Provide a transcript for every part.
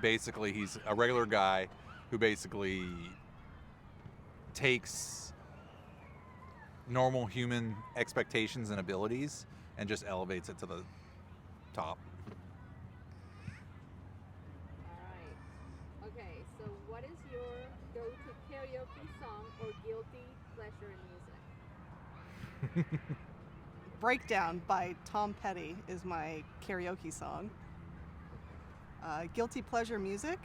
basically he's a regular guy who basically takes normal human expectations and abilities and just elevates it to the top. Alright. Okay, so what is your go-to karaoke song or guilty pleasure music? Breakdown by Tom Petty is my karaoke song. Guilty pleasure music?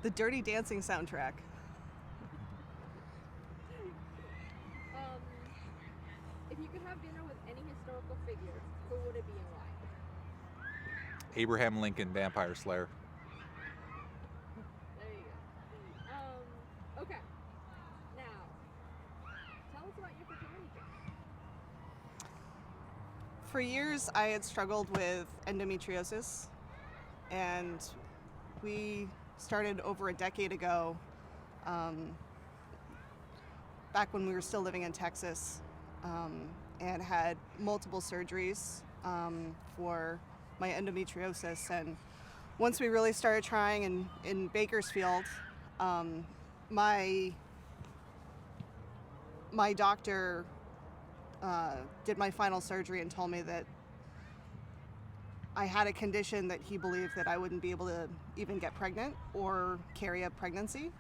The Dirty Dancing soundtrack. If you could have dinner with any historical figure, who would it be and why? Abraham Lincoln, Vampire Slayer. There you go. Okay. Now, tell us about your fertility journey. For years, I had struggled with endometriosis, and we started over a decade ago, back when we were still living in Texas, and had multiple surgeries for my endometriosis. And once we really started trying in Bakersfield, my doctor did my final surgery and told me that I had a condition that he believed that I wouldn't be able to even get pregnant or carry a pregnancy.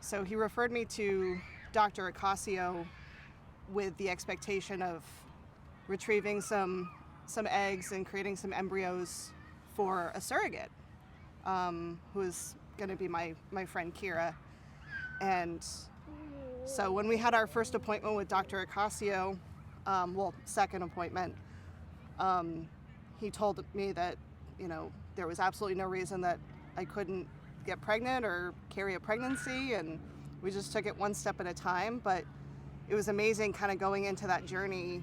So he referred me to Dr. Acacio with the expectation of retrieving some eggs and creating some embryos for a surrogate, who is going to be my friend Kira. And so when we had our first appointment with Dr. Acacio, second appointment, he told me that, there was absolutely no reason that I couldn't get pregnant or carry a pregnancy, and we just took it one step at a time. But it was amazing kind of going into that journey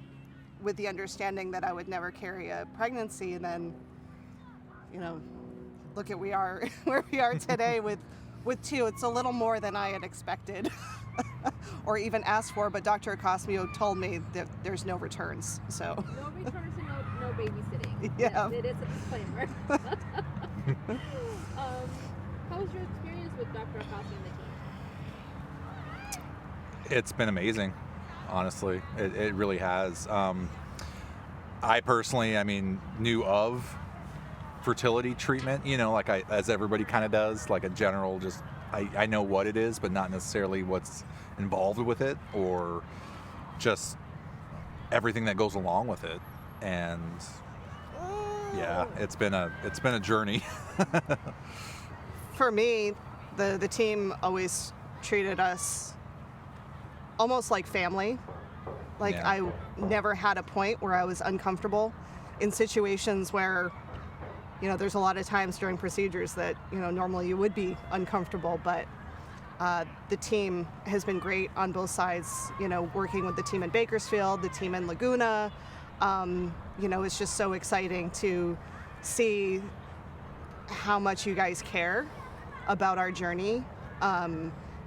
with the understanding that I would never carry a pregnancy, and then, look at where we are today with two. It's a little more than I had expected or even asked for, but Dr. Acacio told me that there's no returns. So No returns and no babysitting. Yeah. Yes, it is a disclaimer. How was your experience with Dr. Acacio and the team? It's been amazing, honestly. It really has. I personally, knew of fertility treatment, as everybody kind of does, like a general, just, I know what it is, but not necessarily what's involved with it, or just everything that goes along with it. And yeah, it's been a journey. for me, the team always treated us almost like family. Like, Yeah. I never had a point where I was uncomfortable in situations where, there's a lot of times during procedures that, normally you would be uncomfortable, but the team has been great on both sides, working with the team in Bakersfield, the team in Laguna. It's just so exciting to see how much you guys care about our journey.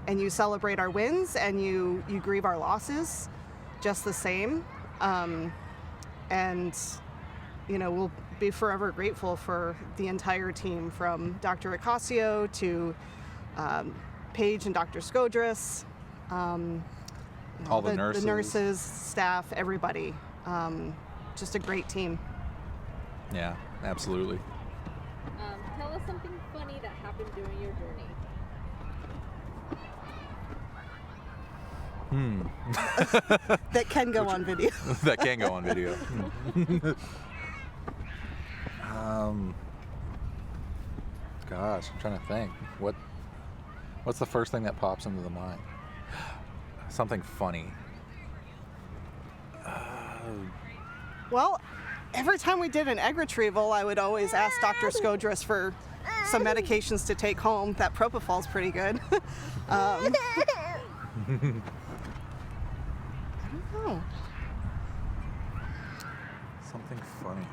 And you celebrate our wins, and you grieve our losses just the same. And we'll be forever grateful for the entire team, from Dr. Acacio to Paige and Dr. Skodras, All the nurses. the nurses, staff, everybody. Just a great team. Yeah, absolutely. Tell us something funny that happened during your journey. That can go on video. That can go on video. Gosh, I'm trying to think. What's the first thing that pops into the mind? Something funny. Well, every time we did an egg retrieval, I would always ask Dr. Skodras for some medications to take home. That propofol's pretty good. I don't know. Something funny.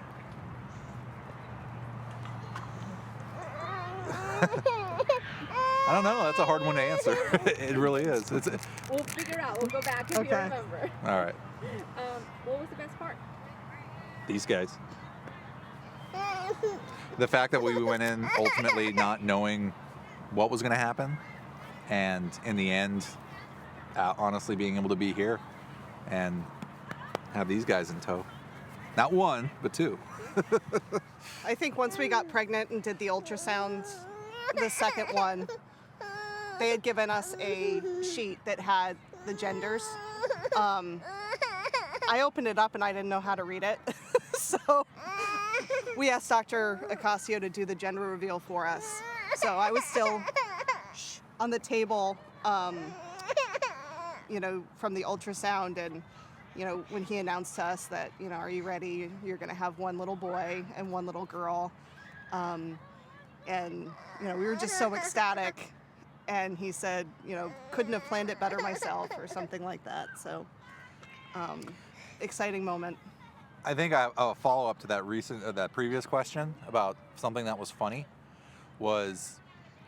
I don't know. That's a hard one to answer. It really is. We'll figure it out. We'll go back if you Okay. remember. All right. What was the best part? These guys. the fact that we went in ultimately not knowing what was going to happen, and in the end, honestly being able to be here and have these guys in tow. Not one, but two. I think once we got pregnant and did the ultrasound, the second one, they had given us a sheet that had the genders. I opened it up and I didn't know how to read it. So we asked Dr. Acacio to do the gender reveal for us. So I was still on the table, you know, from the ultrasound, and, you know, when he announced to us that, you know, are you ready? You're going to have one little boy and one little girl. And, you know, we were just so ecstatic. And he said, you know, couldn't have planned it better myself, or something like that. So, exciting moment. I think a follow-up to that previous question about something that was funny was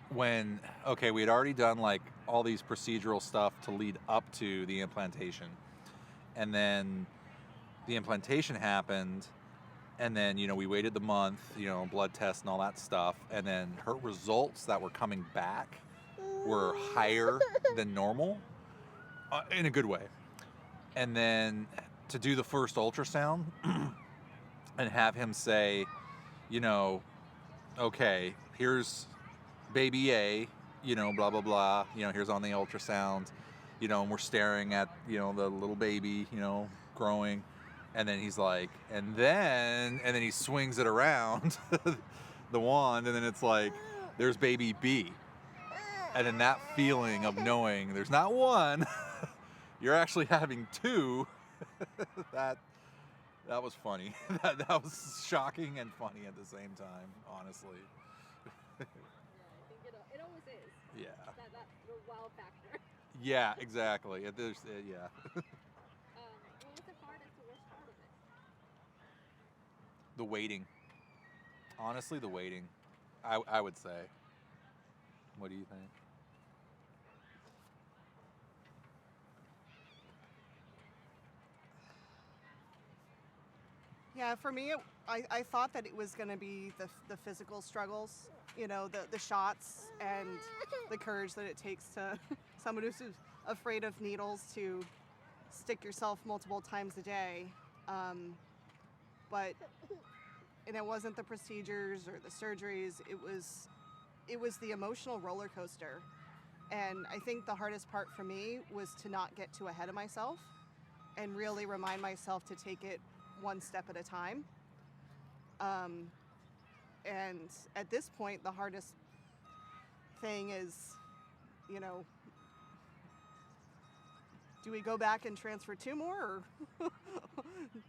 when, okay, we had already done like all these procedural stuff to lead up to the implantation. And then the implantation happened, and then, you know, we waited the month, you know, blood tests and all that stuff. And then her results that were coming back were higher than normal, in a good way. And then to do the first ultrasound and have him say, you know, okay, here's baby A, you know, blah, blah, blah, you know, here's on the ultrasound, you know, and we're staring at, you know, the little baby, you know, growing. And then he's like, and then he swings it around, the wand, and then it's like, there's baby B. And then that feeling of knowing there's not one, you're actually having two, that was funny. that was shocking and funny at the same time, honestly. Yeah, I think it always is. Yeah. That the wow factor. Yeah, exactly. Yeah. What was the hardest or worst part of it? The waiting. Honestly, the waiting. I would say. What do you think? Yeah, for me, I thought that it was going to be the physical struggles, you know, the shots and the courage that it takes to someone who's afraid of needles to stick yourself multiple times a day. But and it wasn't the procedures or the surgeries. It was the emotional roller coaster. And I think the hardest part for me was to not get too ahead of myself and really remind myself to take it one step at a time. And at this point, the hardest thing is, you know, do we go back and transfer two more, or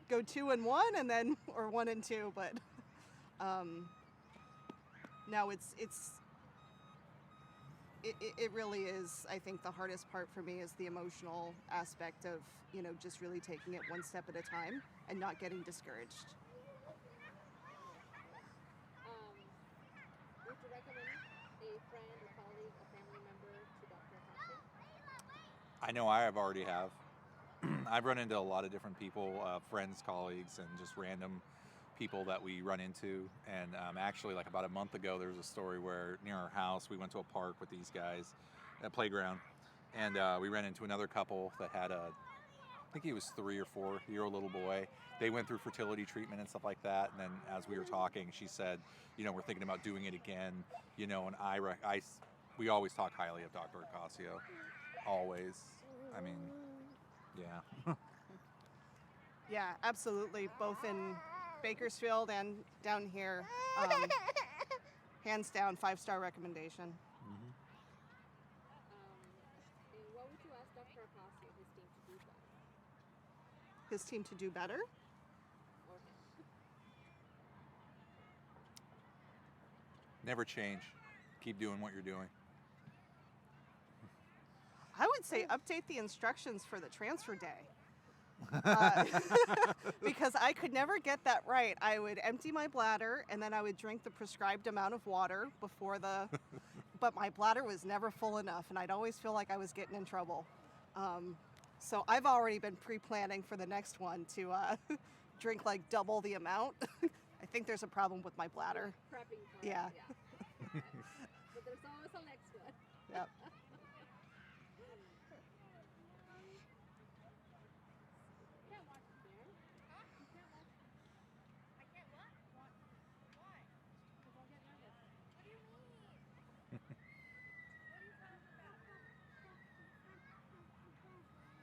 go 2 and 1 and then, or 1 and 2? But no, it really is. I think the hardest part for me is the emotional aspect of, you know, just really taking it one step at a time and not getting discouraged. Would you recommend a friend, a colleague, a family member to Dr. Acacio? I know I already have. I've run into a lot of different people, friends, colleagues, and just random people that we run into. And actually, like about a month ago, there was a story where near our house, we went to a park with these guys, a playground, and we ran into another couple that had I think he was 3 or 4 year old little boy. They went through fertility treatment and stuff like that. And then as we were talking, she said, you know, we're thinking about doing it again, you know, and we always talk highly of Dr. Acacio. Always. I mean, yeah. Yeah, absolutely. Both in Bakersfield and down here, hands down, 5-star recommendation. Mm-hmm. And what would you ask Dr. Acacio, his team to do better? His team to do better? Or him? Never change. Keep doing what you're doing. I would say update the instructions for the transfer day. Because I could never get that right. I would empty my bladder and then I would drink the prescribed amount of water before but my bladder was never full enough, and I'd always feel like I was getting in trouble. So I've already been pre-planning for the next one to drink like double the amount. I think there's a problem with my bladder. Prepping for Yeah. it. Yeah. Okay. But there's always a next one. Yep. You can't watch it there. Huh? You can't watch it. I can't what? Watch. Why? Because I'll get nervous. What do you mean? What are you talking about?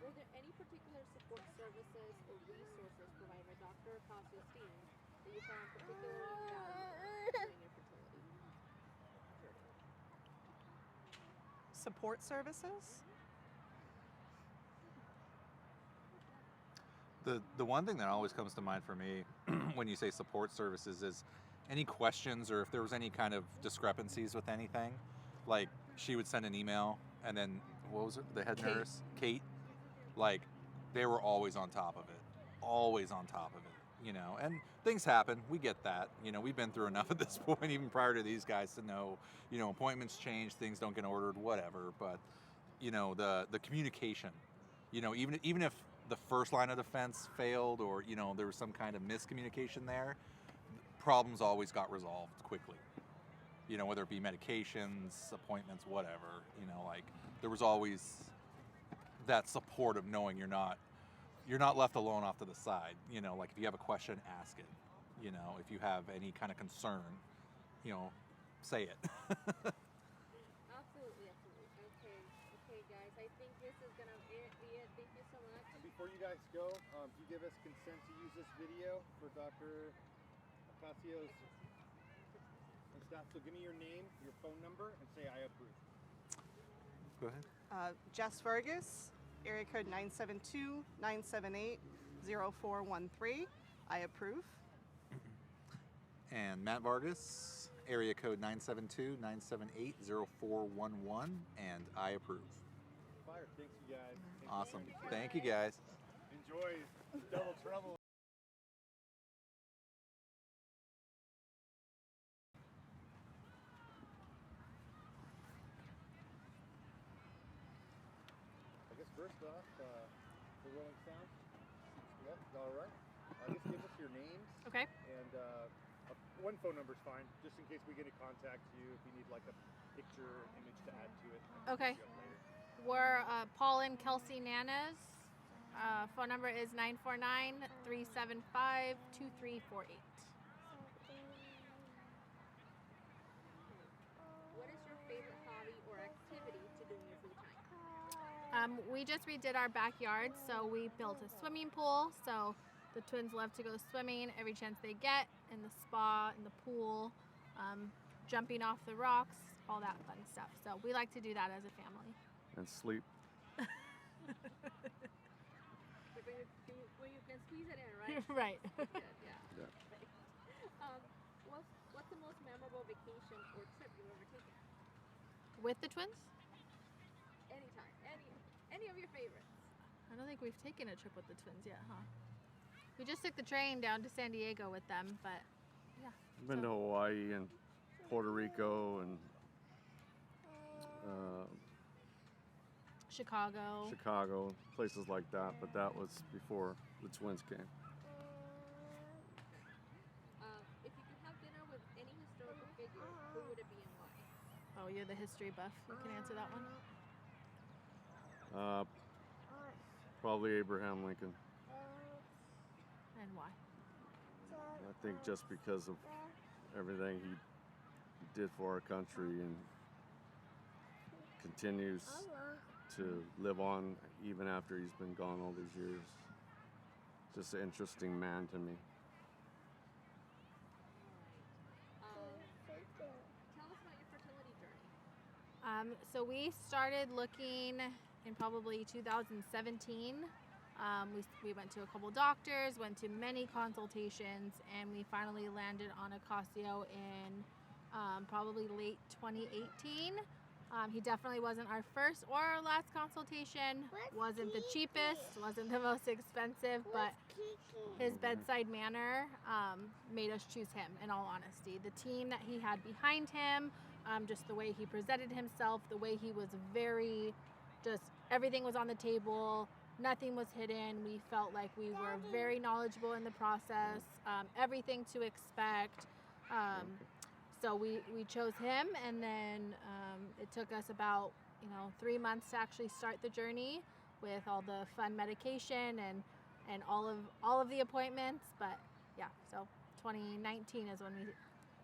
Were there any particular support services or resources provided by Dr. Acacio's team that you found particularly valuable during your fertility journey? Support services? The one thing that always comes to mind for me when you say support services is any questions or if there was any kind of discrepancies with anything. Like she would send an email and then what was it? The head Kate. nurse, Kate, like they were always on top of it. Always on top of it, you know. And things happen. We get that. You know, we've been through enough at this point, even prior to these guys, to know, you know, appointments change, things don't get ordered, whatever. But, you know, the communication, you know, even if the first line of defense failed or, you know, there was some kind of miscommunication there, problems always got resolved quickly. You know, whether it be medications, appointments, whatever, you know, like there was always that support of knowing you're not left alone off to the side. You know, like if you have a question, ask it. You know, if you have any kind of concern, you know, say it. Absolutely. Okay, guys. I think this is gonna be it. Thank you so much. And before you guys go, do you give us consent to use this video for Dr. Acacio's and stuff? So give me your name, your phone number, and say I approve. Go ahead. Jess Vargas, area code 972-978-0413. I approve. And Matt Vargas, area code 972-978-0411, and I approve. Fire. Thanks, you guys. Awesome. Thank you, guys. Enjoy double trouble. I guess first off, the Rolling Sound. Yep, all right. Just give us your names. Okay. And one phone number's fine, just in case we get to contact you if you need like a picture, image to add to it. I can Okay. hit you up later. We're Paul and Kelsey Nanas. Phone number is 949-375-2348. What is your favorite hobby or activity to do in your free time? We just redid our backyard, so we built a swimming pool. So the twins love to go swimming every chance they get in the spa, in the pool, jumping off the rocks, all that fun stuff. So we like to do that as a family. And sleep. When you can squeeze it in, right? Right. Good, yeah. Yeah. What's the most memorable vacation or trip you've ever taken? With the twins? Anytime. Any of your favorites. I don't think we've taken a trip with the twins yet, huh? We just took the train down to San Diego with them, but yeah. I've been to Hawaii and Puerto Rico and Chicago. places like that, but that was before the twins came. If you could have dinner with any historical figure, who would it be and why? Oh, you're the history buff. You can answer that one. Probably Abraham Lincoln. And why? I think just because of everything he did for our country and continues to live on even after he's been gone all these years. Just an interesting man to me. Tell us about your fertility journey. So we started looking in probably 2017. We went to a couple doctors, went to many consultations, and we finally landed on Acacio in probably late 2018. He definitely wasn't our first or our last consultation. Wasn't the cheapest, wasn't the most expensive, but his bedside manner made us choose him, in all honesty. The team that he had behind him, just the way he presented himself, the way he was just everything was on the table. nothing was hidden. We felt like we were very knowledgeable in the process, everything to expect. So we chose him, and then it took us about 3 months to actually start the journey with all the fun medication and all of the appointments. But yeah, so 2019 is when we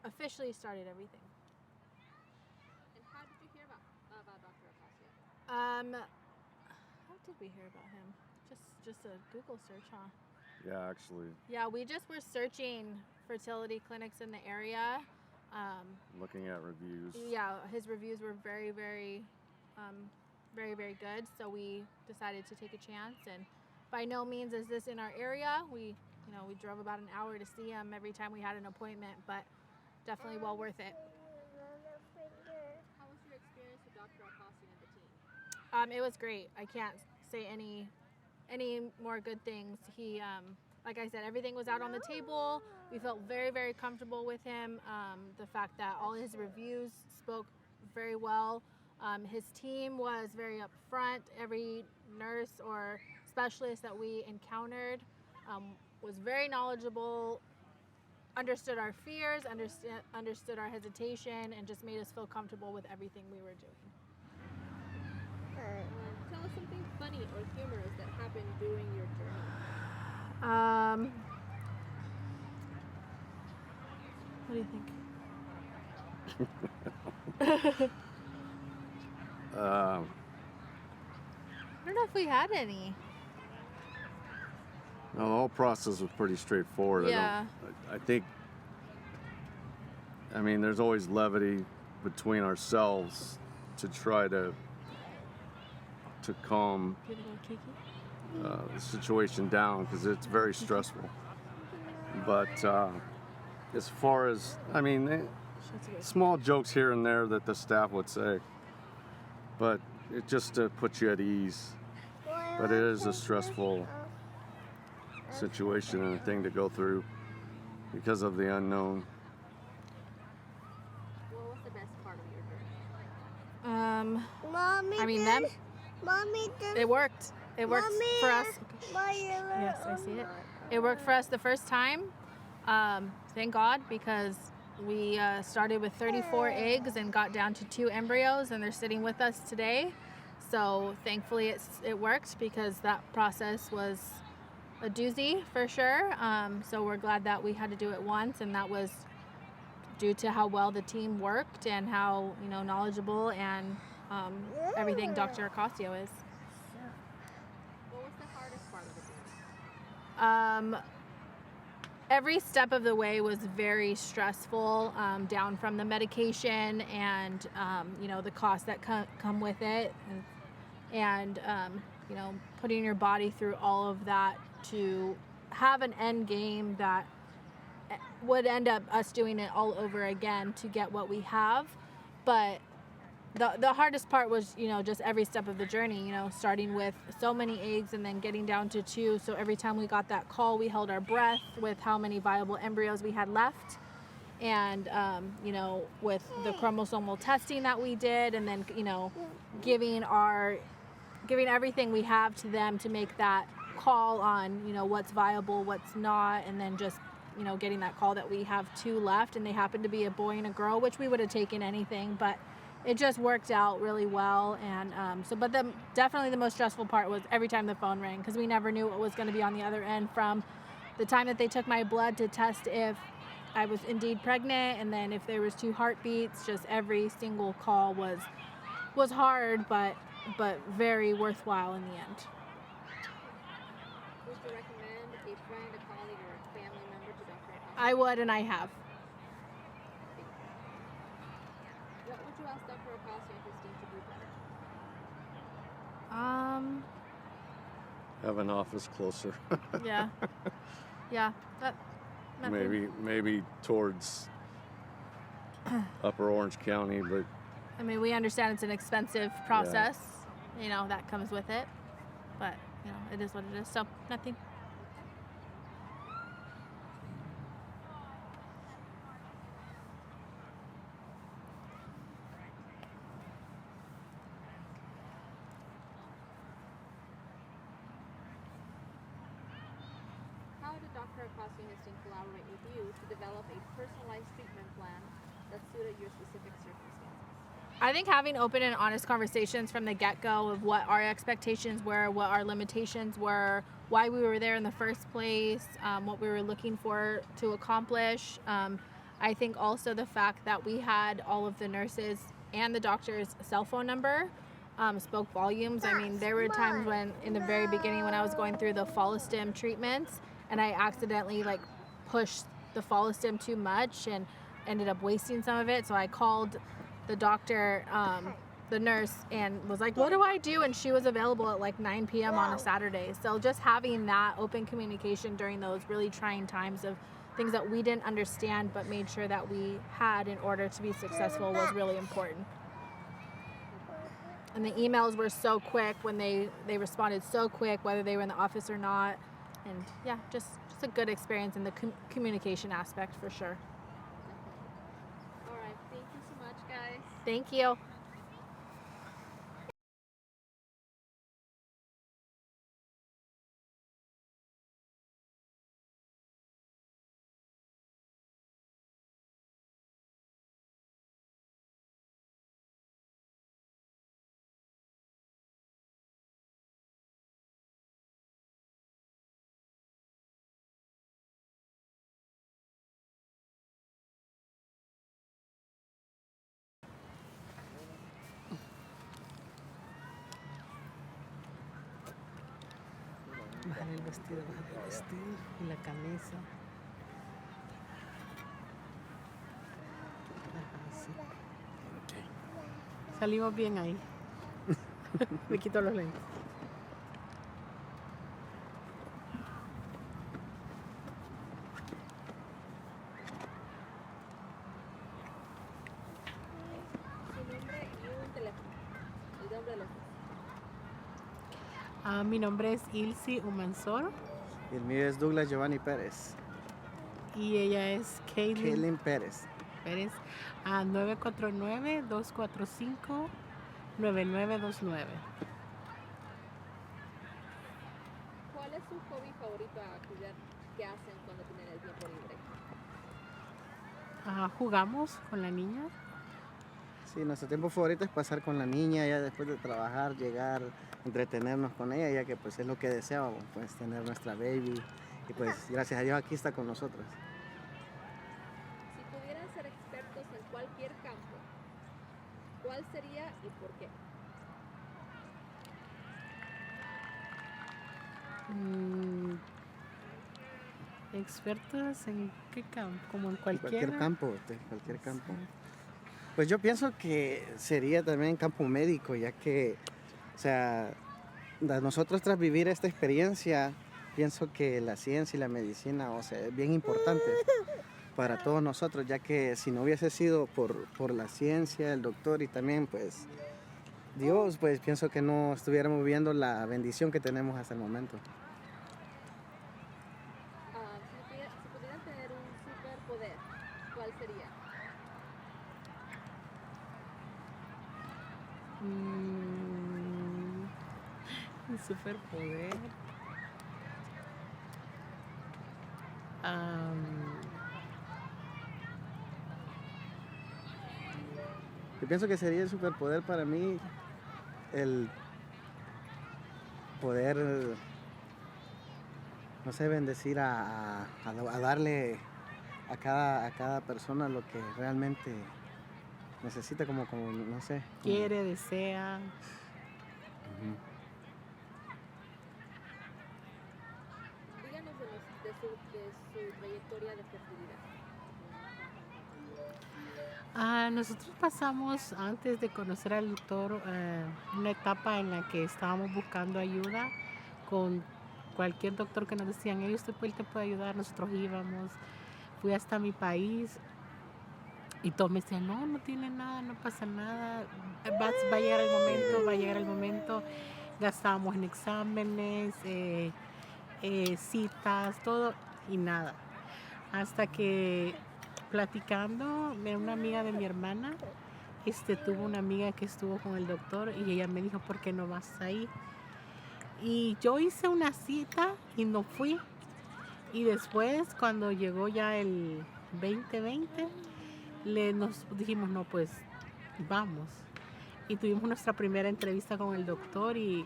officially started everything. And how did you hear about Dr. Acacio? How did we hear about him? Just a Google search, huh? Yeah, actually, Yeah, we just were searching fertility clinics in the area. looking at reviews. Yeah, his reviews were very, very, very, very good. So we decided to take a chance. And by no means is this in our area. We drove about an hour to see him every time we had an appointment, but definitely well worth it. How was your experience with Dr. Acacio and the team? It was great. I can't say any more good things. He, like I said, everything was out on the table. We felt very, very comfortable with him. The fact that all his reviews spoke very well. His team was very upfront. Every nurse or specialist that we encountered was very knowledgeable, understood our fears, understood our hesitation, and just made us feel comfortable with everything we were doing. Tell us something funny or humorous that happened during your journey. What do you think? Um, I don't know if we had any. no, the whole process was pretty straightforward. Yeah. I think, there's always levity between ourselves to try to calm the situation down, because it's very stressful. But as far as, small jokes here and there that the staff would say, but it just to put you at ease. But it is a stressful situation and a thing to go through because of the unknown. What was the best part of your journey? Them. Mommy, It worked. It worked for us. Yes, I see it. It worked for us the first time. Thank God, because we started with 34 eggs and got down to 2 embryos, and they're sitting with us today. So thankfully it worked, because that process was a doozy for sure. So we're glad that we had to do it once, and that was due to how well the team worked and how knowledgeable and everything Dr. Acacio is. What was the hardest part of the journey? Every step of the way was very stressful, down from the medication and the costs that come with it, and putting your body through all of that to have an end game that would end up us doing it all over again to get what we have. But the hardest part was, just every step of the journey, starting with so many eggs and then getting down to 2. So every time we got that call, we held our breath with how many viable embryos we had left. And, with the chromosomal testing that we did, and then, giving everything we have to them to make that call on, what's viable, what's not, and then just, getting that call that we have 2 left, and they happen to be a boy and a girl, which we would have taken anything, but it just worked out really well. And but definitely the most stressful part was every time the phone rang, because we never knew what was going to be on the other end, from the time that they took my blood to test if I was indeed pregnant, and then if there was 2 heartbeats. Just every single call was hard, but very worthwhile in the end. Would you recommend a friend, a colleague, or a family member to Dr. Acacio? I would, and I have. What would you ask Dr. Acacio and his team to do better? Have an office closer. Yeah. Nothing. maybe towards Upper Orange County, but We understand it's an expensive process, that comes with it, but it is what it is. So nothing. Acacio has to collaborate with you to develop a personalized treatment plan that suited your specific circumstances. I think having open and honest conversations from the get-go of what our expectations were, what our limitations were, why we were there in the first place, what we were looking for to accomplish. I think also the fact that we had all of the nurses and the doctor's cell phone number spoke volumes. I mean, there were times when, in the very beginning, when I was going through the Follistim treatments, and I accidentally like pushed the Follistim too much and ended up wasting some of it. So I called the doctor, the nurse, and was like, what do I do? And she was available at like 9 p.m. on a Saturday. So just having that open communication during those really trying times of things that we didn't understand but made sure that we had in order to be successful was really important. And the emails were so quick when they responded so quick, whether they were in the office or not. And yeah, just a good experience in the communication aspect for sure. All right. Thank you so much, guys. Thank you. Bajar el vestido, bajar el vestido y la camisa. Ajá, sí. Salimos bien ahí. Me quito los lentes. Su nombre y un teléfono. El nombre de los dos. Mi nombre es Ilsi Umansor El mío es Douglas Giovanni Pérez. y ella es Kaylin Pérez. Pérez. 949-245-9929. ¿Cuál es su hobby favorito, actividad que hacen cuando tienen el tiempo libre? Jugamos con la niña. Sí, nuestro tiempo favorito es pasar con la niña, ya después de trabajar, llegar, entretenernos con ella, ya que pues es lo que deseábamos, pues tener nuestra baby. Y pues gracias a Dios aquí está con nosotros. Si pudieran ser expertos en cualquier campo, ¿cuál sería y por qué? Expertos en qué campo, como en En cualquier cualquiera. campo, cualquier campo. Pues yo pienso que sería también campo médico, ya que, o sea, nosotros tras vivir esta experiencia, pienso que la ciencia y la medicina, o sea, es bien importante para todos nosotros, ya que si no hubiese sido por la ciencia, el doctor y también, pues, Dios, pues pienso que no estuviéramos viviendo la bendición que tenemos hasta el momento. Si pudieran tener un superpoder, ¿cuál sería? Un superpoder. Yo pienso que sería el superpoder para mí el poder, no sé, bendecir a darle a cada persona lo que realmente necesita, como no sé. Quiere, desea. Díganos de su trayectoria de fertilidad. Nosotros pasamos, antes de conocer al doctor, una etapa en la que estábamos buscando ayuda con cualquier doctor que nos decían, usted te puede ayudar, nosotros íbamos. Fui hasta mi país y todos me decían, no tiene nada, no pasa nada, va a llegar el momento, va a llegar el momento. Gastábamos en exámenes, citas, todo y nada. Hasta que platicando, una amiga de mi hermana tuvo una amiga que estuvo con el doctor y ella me dijo, ¿por qué no vas ahí? Y yo hice una cita y no fui. Y después, cuando llegó ya el 2020, nos dijimos, no, pues vamos. Y tuvimos nuestra primera entrevista con el doctor y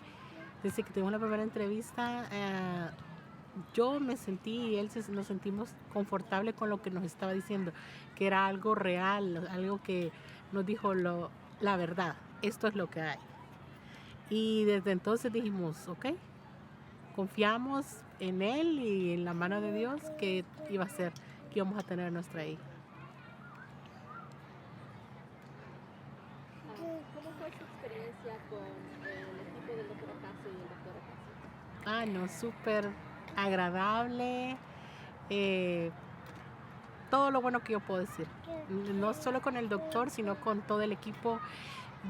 desde que tuvimos la primera entrevista, yo me sentí y él nos sentimos confortables con lo que nos estaba diciendo, que era algo real, algo que nos dijo la verdad, esto es lo que hay. Y desde entonces dijimos, ok, confiamos en él y en la mano de Dios que iba a ser, que íbamos a tener a nuestra hija. ¿Cómo fue su experiencia con el equipo del doctor Acacio y el doctor Acacio? Ah, no, súper agradable. Todo lo bueno que yo puedo decir. No solo con el doctor, sino con todo el equipo.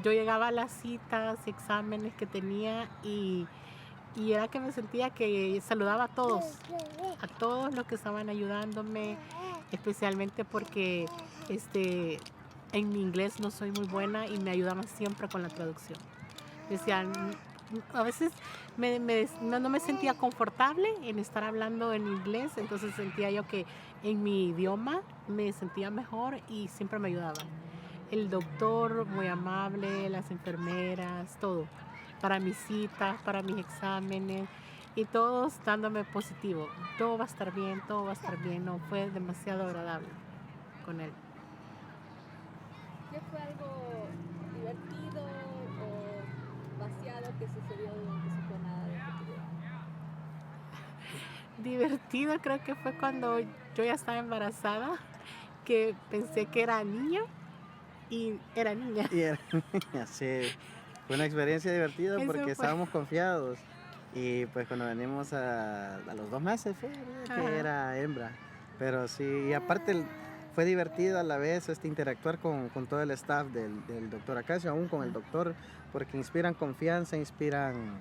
Yo llegaba a las citas, exámenes que tenía y era que me sentía que saludaba a todos los que estaban ayudándome, especialmente porque en mi inglés no soy muy buena y me ayudaban siempre con la traducción. Decían, a veces no me sentía confortable en estar hablando en inglés, entonces sentía yo que en mi idioma me sentía mejor y siempre me ayudaban. El doctor muy amable, las enfermeras, todo. Para mis citas, para mis exámenes y todos dándome positivo. Todo va a estar bien, todo va a estar bien. No, fue demasiado agradable con él. ¿Qué fue algo divertido o vaciado que sucedió durante su jornada de fertilidad? Divertido creo que fue cuando yo ya estaba embarazada, que pensé que era niño y era niña. Y era niña, sí. Fue una experiencia divertida Eso porque fue. estábamos confiados. Y pues cuando venimos a los 2 meses fue que Ajá. era hembra. Pero sí, y aparte fue divertido a la vez interactuar con todo el staff del doctor Acacio, aún con el doctor, porque inspiran confianza, inspiran,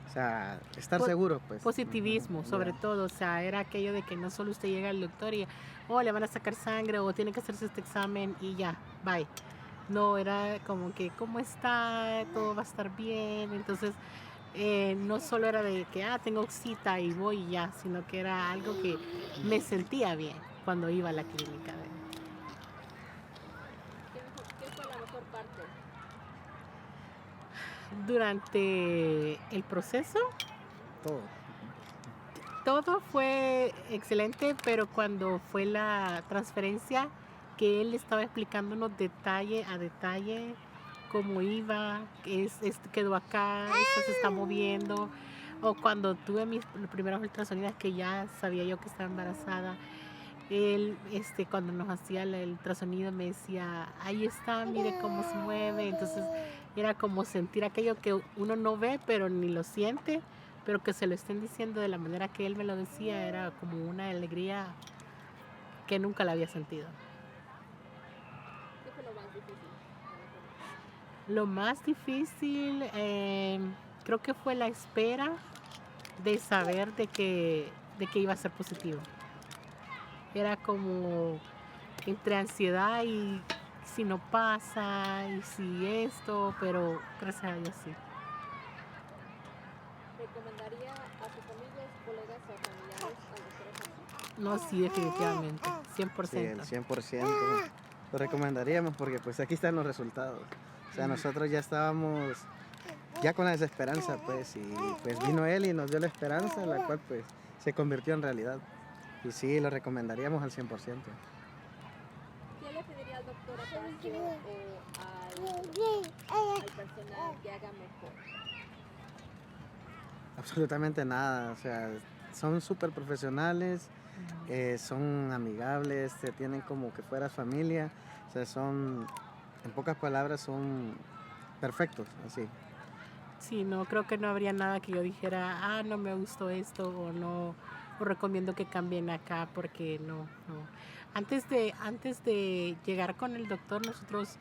o sea, estar seguro, pues. Positivismo, sobre Ya. todo, o sea, era aquello de que no solo usted llega al doctor y, le van a sacar sangre o tiene que hacerse este examen y ya, bye. No, era como que, ¿cómo está? Todo va a estar bien. Entonces, no solo era de que, tengo cita y voy y ya, sino que era algo que me sentía bien cuando iba a la clínica. ¿Qué fue la mejor parte? Durante el proceso, todo fue excelente, pero cuando fue la transferencia, que él estaba explicándonos detalle a detalle cómo iba, que quedó acá, esto se está moviendo, o cuando tuve mis primeros ultrasonidos que ya sabía yo que estaba embarazada, él cuando nos hacía el ultrasonido me decía, ahí está, mire cómo se mueve. Entonces era como sentir aquello que uno no ve pero ni lo siente, pero que se lo estén diciendo de la manera que él me lo decía, era como una alegría que nunca la había sentido. ¿Qué fue lo más difícil? Lo más difícil creo que fue la espera de saber de que iba a ser positivo. Era como entre ansiedad y si no pasa y si esto, pero gracias a Dios sí. ¿Recomendaría a sus amigos, colegas o familiares al doctor Acacio? No, sí, definitivamente, 100%. Sí, el 100%. Lo recomendaríamos porque pues aquí están los resultados. O sea, nosotros ya estábamos ya con la desesperanza, pues, y pues vino él y nos dio la esperanza, la cual pues se convirtió en realidad. Y sí, lo recomendaríamos al 100%. ¿Qué le pediría al doctor Acacio o al personal que haga mejor? Absolutamente nada, o sea, son súper profesionales, son amigables, te tienen como que fueras familia, o sea, son, en pocas palabras, son perfectos, así. Sí, no, creo que no habría nada que yo dijera, no me gustó esto o no, o recomiendo que cambien acá porque no. Antes de llegar con el doctor, nosotros,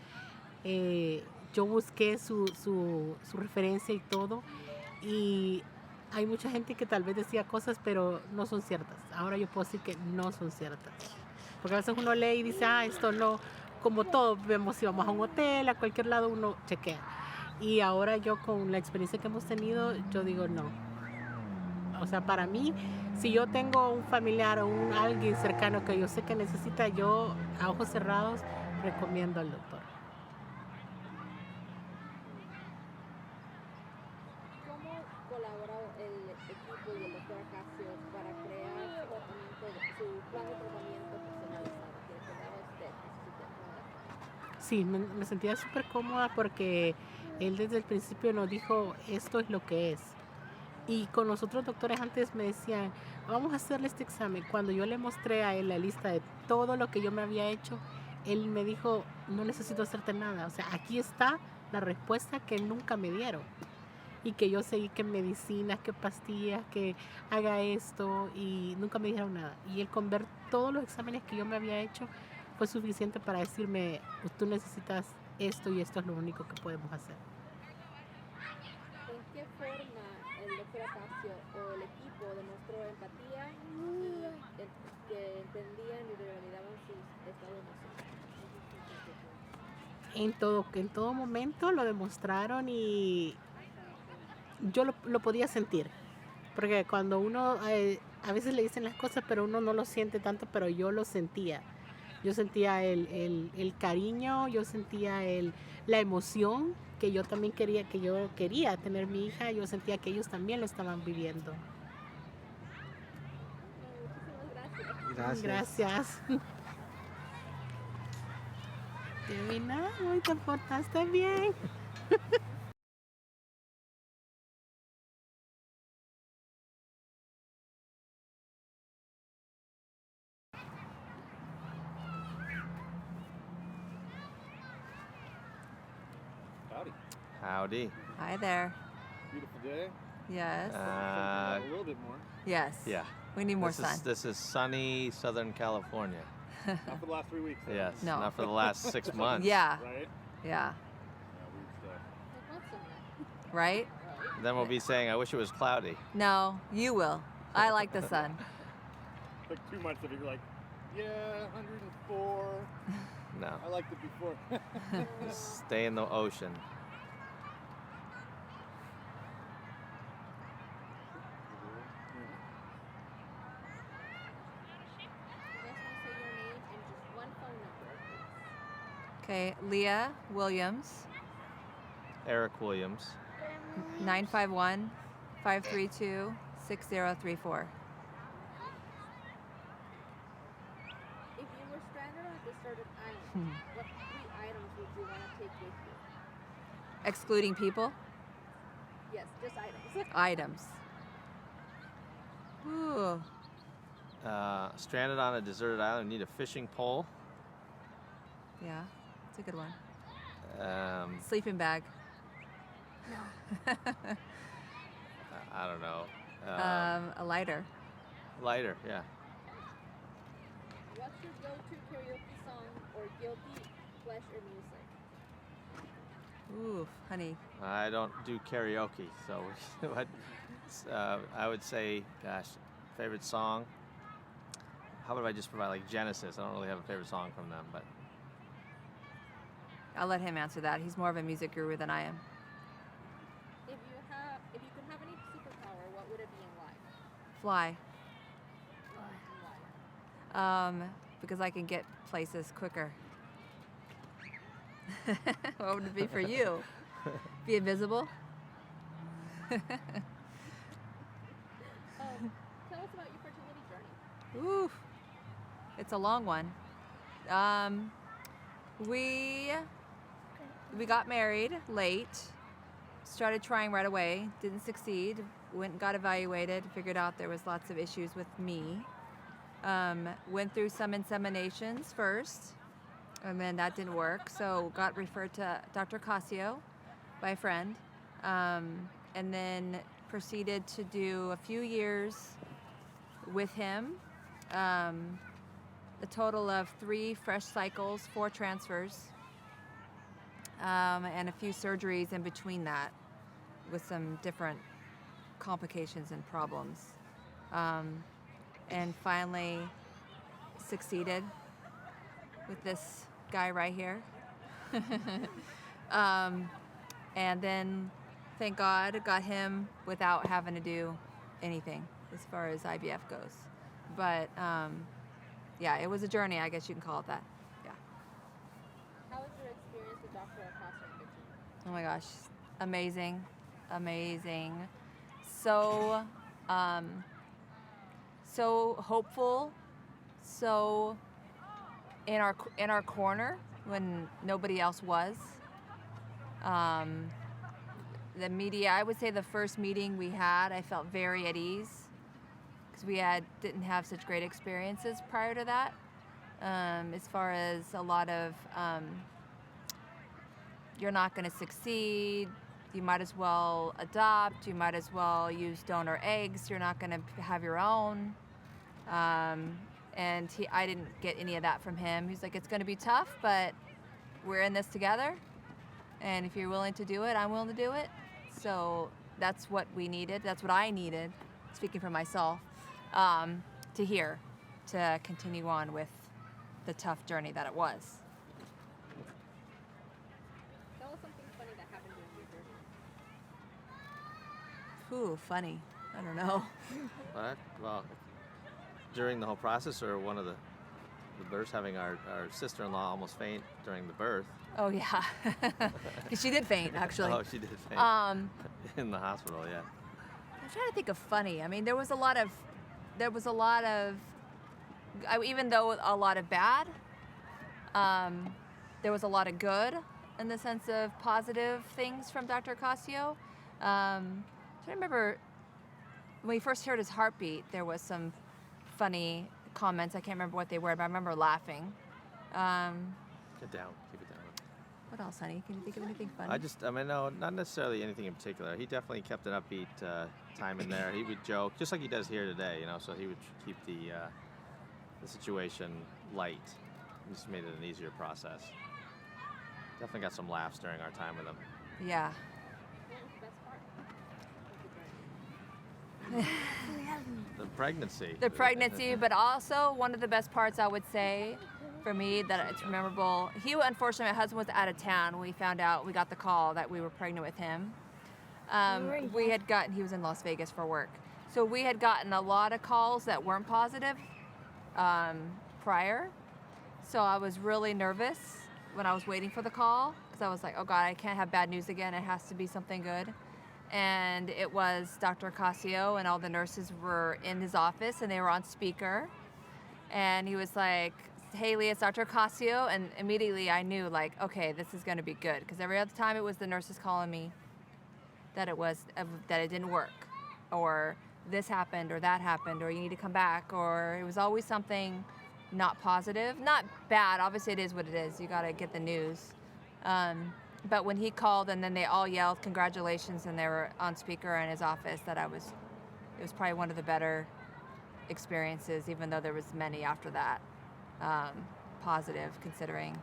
yo busqué su referencia y todo, y hay mucha gente que tal vez decía cosas, pero no son ciertas. Ahora yo puedo decir que no son ciertas. Porque a veces uno lee y dice, esto no, como todo, vemos si vamos a un hotel, a cualquier lado uno chequea. Y ahora yo con la experiencia que hemos tenido, yo digo no. O sea, para mí, si yo tengo un familiar o alguien cercano que yo sé que necesita, yo a ojos cerrados recomiendo al doctor. ¿Cómo colaboró el equipo y el doctor Acacio para crear su plan de tratamiento personalizado que le quedaba a usted y su temporada? Sí, me sentía súper cómoda porque él desde el principio nos dijo, esto es lo que es. Y con los otros doctores antes me decían, vamos a hacerle este examen. Cuando yo le mostré a él la lista de todo lo que yo me había hecho, él me dijo, no necesito hacerte nada. O sea, aquí está la respuesta que nunca me dieron. Y que yo seguí que medicinas, que pastillas, que haga esto y nunca me dijeron nada. Y él con ver todos los exámenes que yo me había hecho fue suficiente para decirme, tú necesitas esto y esto es lo único que podemos hacer. ¿En qué forma el doctor Acacio o el equipo demostró empatía y que entendían y revalidaban sus estados emocionales? En todo momento lo demostraron y yo lo podía sentir. Porque cuando uno, a veces le dicen las cosas, pero uno no lo siente tanto, pero yo lo sentía. Yo sentía el cariño, yo sentía la emoción que yo también quería, que yo quería tener mi hija, yo sentía que ellos también lo estaban viviendo. Muchísimas gracias. Gracias. Divina, hoy te portaste bien. Howdy. Howdy. Hi there. Beautiful day. Yes. A little bit more. Yes. Yeah. We need more sun. This is sunny Southern California. Not for the last 3 weeks. Though. Yes. No. Not for the last 6 months. Yeah. Right? Yeah. Weird stuff. Right? Then we'll be saying, I wish it was cloudy. No, you will. I like the sun. Like 2 months of it, you're like, yeah, 104. No. I liked it before. Stay in the ocean. Okay, Leah Williams, Eric Williams. 951-532-6034. If you were stranded on a deserted island, what 3 items would you want to take with you? Excluding people? Yes, just items. Items. Ooh. Stranded on a deserted island, need a fishing pole. Yeah, it's a good one. Um, Sleeping bag. I don't know. A lighter. Lighter, yeah. What's your go-to karaoke song or guilty pleasure music? Ooh, honey. I don't do karaoke, so what, I would say, gosh, favorite song. How about if I just provide like Genesis? I don't really have a favorite song from them, but I'll let him answer that. He's more of a music guru than I am. If you could have any superpower, what would it be and why? Fly. Why? Because I can get places quicker. What would it be for you? Be invisible? Tell us about your fertility journey. Ooh, it's a long one. We got married late, started trying right away, didn't succeed, went and got evaluated, figured out there was lots of issues with me. Went through some inseminations first, and then that didn't work, so got referred to Dr. Acacio by a friend, and then proceeded to do a few years with him. A total of 3 fresh cycles, 4 transfers, and a few surgeries in between that with some different complications and problems. And finally succeeded with this guy right here. And then, thank God, got him without having to do anything as far as IVF goes. But yeah, it was a journey, I guess you can call it that. Yeah. How was your experience with Dr. Acacio? Oh my gosh, amazing, amazing. So, so hopeful, so in our corner when nobody else was. The media, I would say the first meeting we had, I felt very at ease because we didn't have such great experiences prior to that. As far as a lot of, you're not going to succeed, you might as well adopt, you might as well use donor eggs, you're not going to have your own. And I didn't get any of that from him. He's like, it's going to be tough, but we're in this together. And if you're willing to do it, I'm willing to do it. So that's what we needed. That's what I needed, speaking for myself, to hear, to continue on with the tough journey that it was. Tell us something funny that happened during your journey. Ooh, funny. I don't know. Well, during the whole process, or one of the births, having our sister-in-law almost faint during the birth. Oh yeah, she did faint actually. Oh, she did faint. In the hospital, yeah. I'm trying to think of funny. I mean, there was a lot of, even though a lot of bad, there was a lot of good in the sense of positive things from Dr. Acacio. I'm trying to remember when we first heard his heartbeat, there was some funny comments. I can't remember what they were, but I remember laughing. Get down. Keep it down. What else, honey? Can you think of anything funny? No, not necessarily anything in particular. He definitely kept an upbeat time in there. He would joke, just like he does here today, so he would keep the situation light. Just made it an easier process. Definitely got some laughs during our time with him. Yeah. The pregnancy. The pregnancy, but also one of the best parts, I would say, for me, that it's memorable. Unfortunately, my husband was out of town when we got the call that we were pregnant with him. He was in Las Vegas for work. So we had gotten a lot of calls that weren't positive prior. So I was really nervous when I was waiting for the call because I was like, oh God, I can't have bad news again. It has to be something good. And it was Dr. Acacio, and all the nurses were in his office and they were on speaker. And he was like, hey Leah, it's Dr. Acacio, and immediately I knew, like, okay, this is going to be good, because every other time it was the nurses calling me that it didn't work, or this happened, or that happened, or you need to come back, or it was always something not positive, not bad. Obviously, it is what it is. You got to get the news. But when he called, and then they all yelled congratulations, and they were on speaker in his office, it was probably one of the better experiences, even though there was many after that. Positive, considering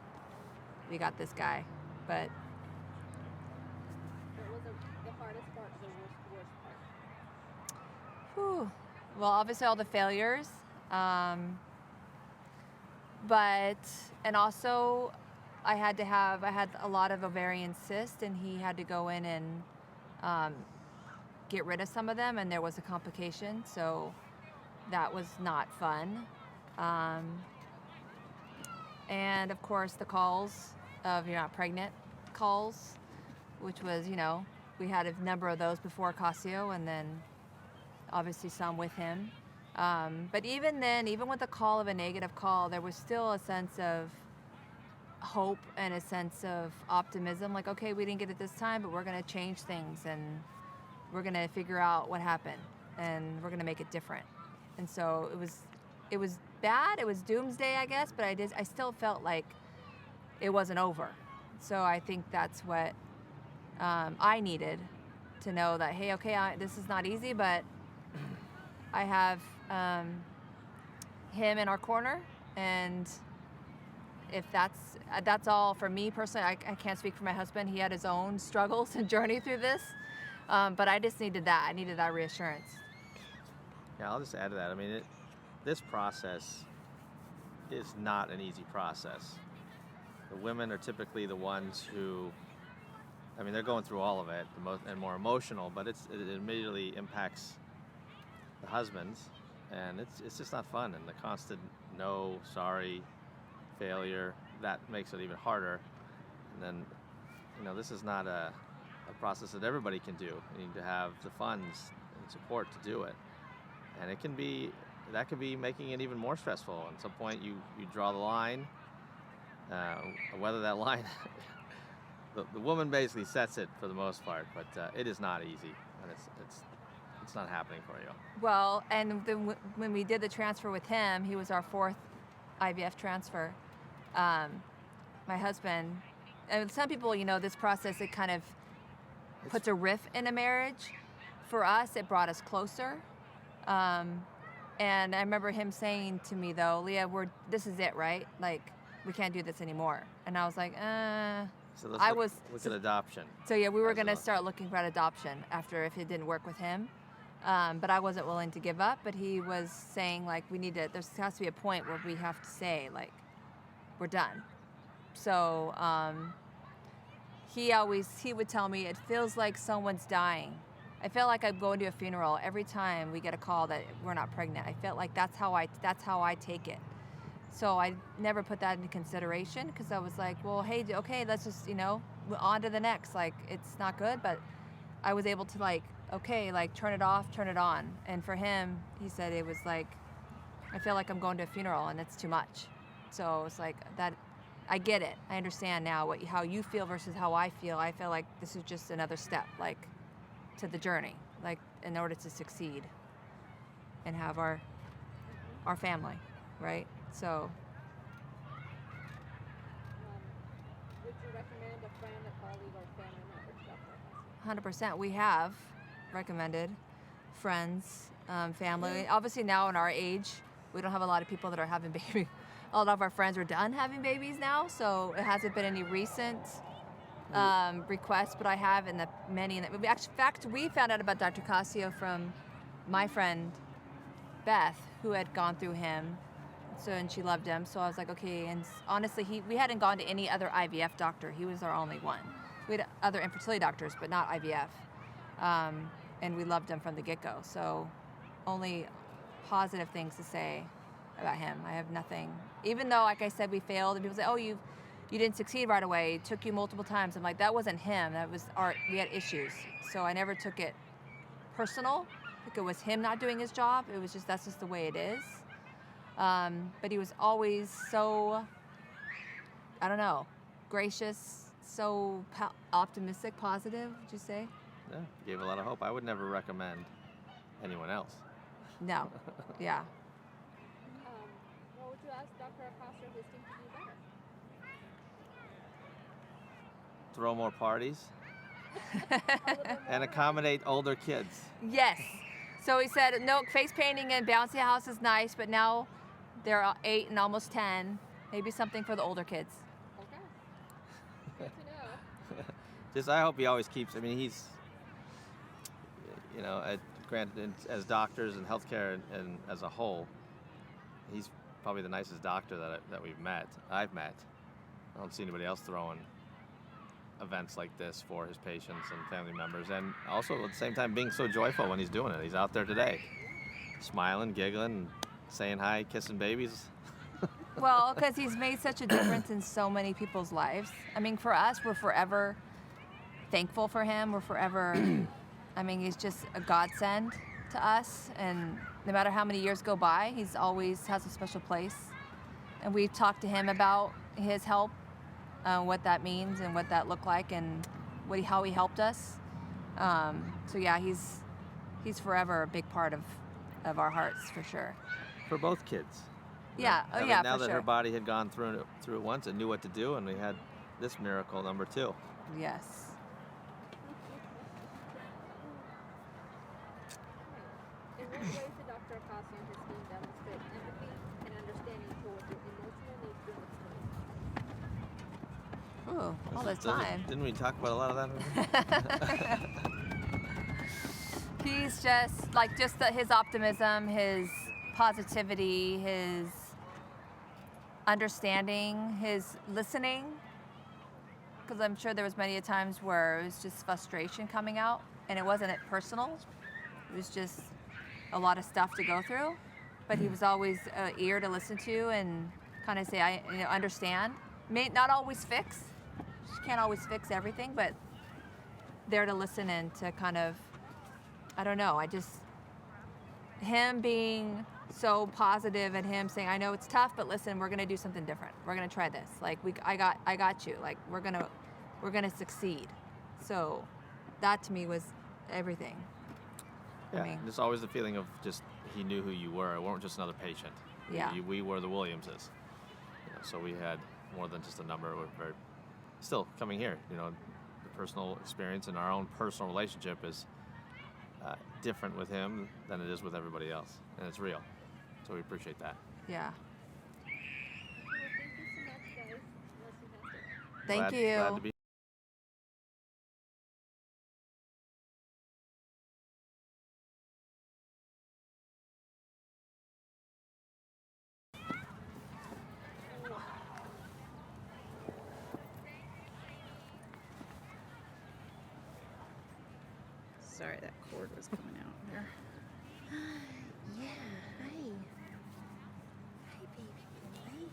we got this guy, but What was the hardest part, the worst part? whew. Well, obviously all the failures, and also I had a lot of ovarian cysts, and he had to go in and get rid of some of them, and there was a complication, so that was not fun. And of course the calls of you're not pregnant calls, which was, we had a number of those before Acacio, and then obviously some with him. But even then, even with the call of a negative call, there was still a sense of hope and a sense of optimism. Like, okay, we didn't get it this time, but we're going to change things, and we're going to figure out what happened, and we're going to make it different. And so it was bad. It was doomsday, I guess, but I still felt like it wasn't over. So I think that's what I needed to know, that, hey, okay, this is not easy, but I have him in our corner, and if that's all for me personally. I can't speak for my husband. He had his own struggles and journey through this, but I just needed that. I needed that reassurance. Yeah, I'll just add to that. I mean, this process is not an easy process. The women are typically the ones who, they're going through all of it, and more emotional, but it immediately impacts the husbands, and it's just not fun. And the constant no, sorry, failure, that makes it even harder. And then, this is not a process that everybody can do. You need to have the funds and support to do it. And that can be making it even more stressful. At some point, you draw the line. Whether that line, the woman basically sets it for the most part, but it is not easy, and it's not happening for you. Well, and when we did the transfer with him, he was our 4th IVF transfer. My husband, and some people, this process, it kind of puts a rift in a marriage. For us, it brought us closer. And I remember him saying to me, though, Leah, this is it, right? Like, we can't do this anymore. And I was like, So let's look at adoption. So yeah, we were going to start looking for adoption if it didn't work with him. But I wasn't willing to give up. But he was saying, like, there has to be a point where we have to say, like, we're done. So he would tell me, it feels like someone's dying. I felt like I'm going to a funeral every time we get a call that we're not pregnant. I felt like that's how I take it. So I never put that into consideration, because I was like, well, hey, okay, let's just, on to the next. Like, it's not good, but I was able to, like, okay, like, turn it off, turn it on. And for him, he said it was like, I feel like I'm going to a funeral and it's too much. So it's like that. I get it. I understand now how you feel versus how I feel. I feel like this is just another step, like, to the journey, like, in order to succeed and have our family, right? So. Would you recommend a friend, a colleague, or family member to Dr. Acacio? 100%. We have recommended friends, family. Obviously now in our age, we don't have a lot of people that are having babies. A lot of our friends are done having babies now, so it hasn't been any recent requests, but I have in fact, we found out about Dr. Acacio from my friend Beth, who had gone through him. So, and she loved him. So I was like, okay. And honestly, we hadn't gone to any other IVF doctor. He was our only one. We had other infertility doctors, but not IVF. And we loved him from the get-go. So only positive things to say about him. I have nothing. Even though, like I said, we failed, and people say, oh, you didn't succeed right away. It took you multiple times. I'm like, that wasn't him. That was we had issues. So I never took it personal. Like it was him not doing his job. It was that's just the way it is. But he was always so, I don't know, gracious, so optimistic, positive, would you say? Yeah, gave a lot of hope. I would never recommend anyone else. No, yeah. What would you ask Dr. Acacio his team to do better? Throw more parties and accommodate older kids. Yes. So he said, no, face painting and bouncy house is nice, but now they're 8 and almost 10. Maybe something for the older kids. Okay. Good to know. I hope he always keeps, he's, granted, as doctors and healthcare and as a whole, he's probably the nicest doctor that I've met. I don't see anybody else throwing events like this for his patients and family members, and also at the same time being so joyful when he's doing it. He's out there today, smiling, giggling, saying hi, kissing babies. Well, because he's made such a difference in so many people's lives. For us, we're forever thankful for him. We're forever, he's just a godsend to us, and no matter how many years go by, he's always has a special place. And we've talked to him about his help, what that means and what that looked like, and how he helped us. So yeah, he's forever a big part of our hearts, for sure. For both kids. Yeah, Now for that sure. her body had gone through it once and knew what to do, and we had this miracle number 2. Yes. In what ways did Dr. Acacio and his team demonstrate empathy and understanding towards your emotional needs during this time? Ooh, all the time. Didn't we talk about a lot of that? He's just his optimism, his positivity, his understanding, his listening. Because I'm sure there was many times where it was just frustration coming out, and it wasn't personal. It was just a lot of stuff to go through, but he was always an ear to listen to and kind of say, I understand. May not always fix. She can't always fix everything, but there to listen and to kind of, I don't know, him being so positive and him saying, I know it's tough, but listen, we're gonna do something different. We're gonna try this. Like I got you. Like we're gonna succeed. So that to me was everything. Yeah, I mean, there's always the feeling of just he knew who you were. We weren't just another patient. Yeah. We were the Williamses. So we had more than just a number. We're very, still coming here. The personal experience and our own personal relationship is different with him than it is with everybody else, and it's real. So we appreciate that. yeah. Thank you so much, guys. Thank you. Glad to be Sorry, that cord was coming out there. Yeah, hi. Hi, baby boy.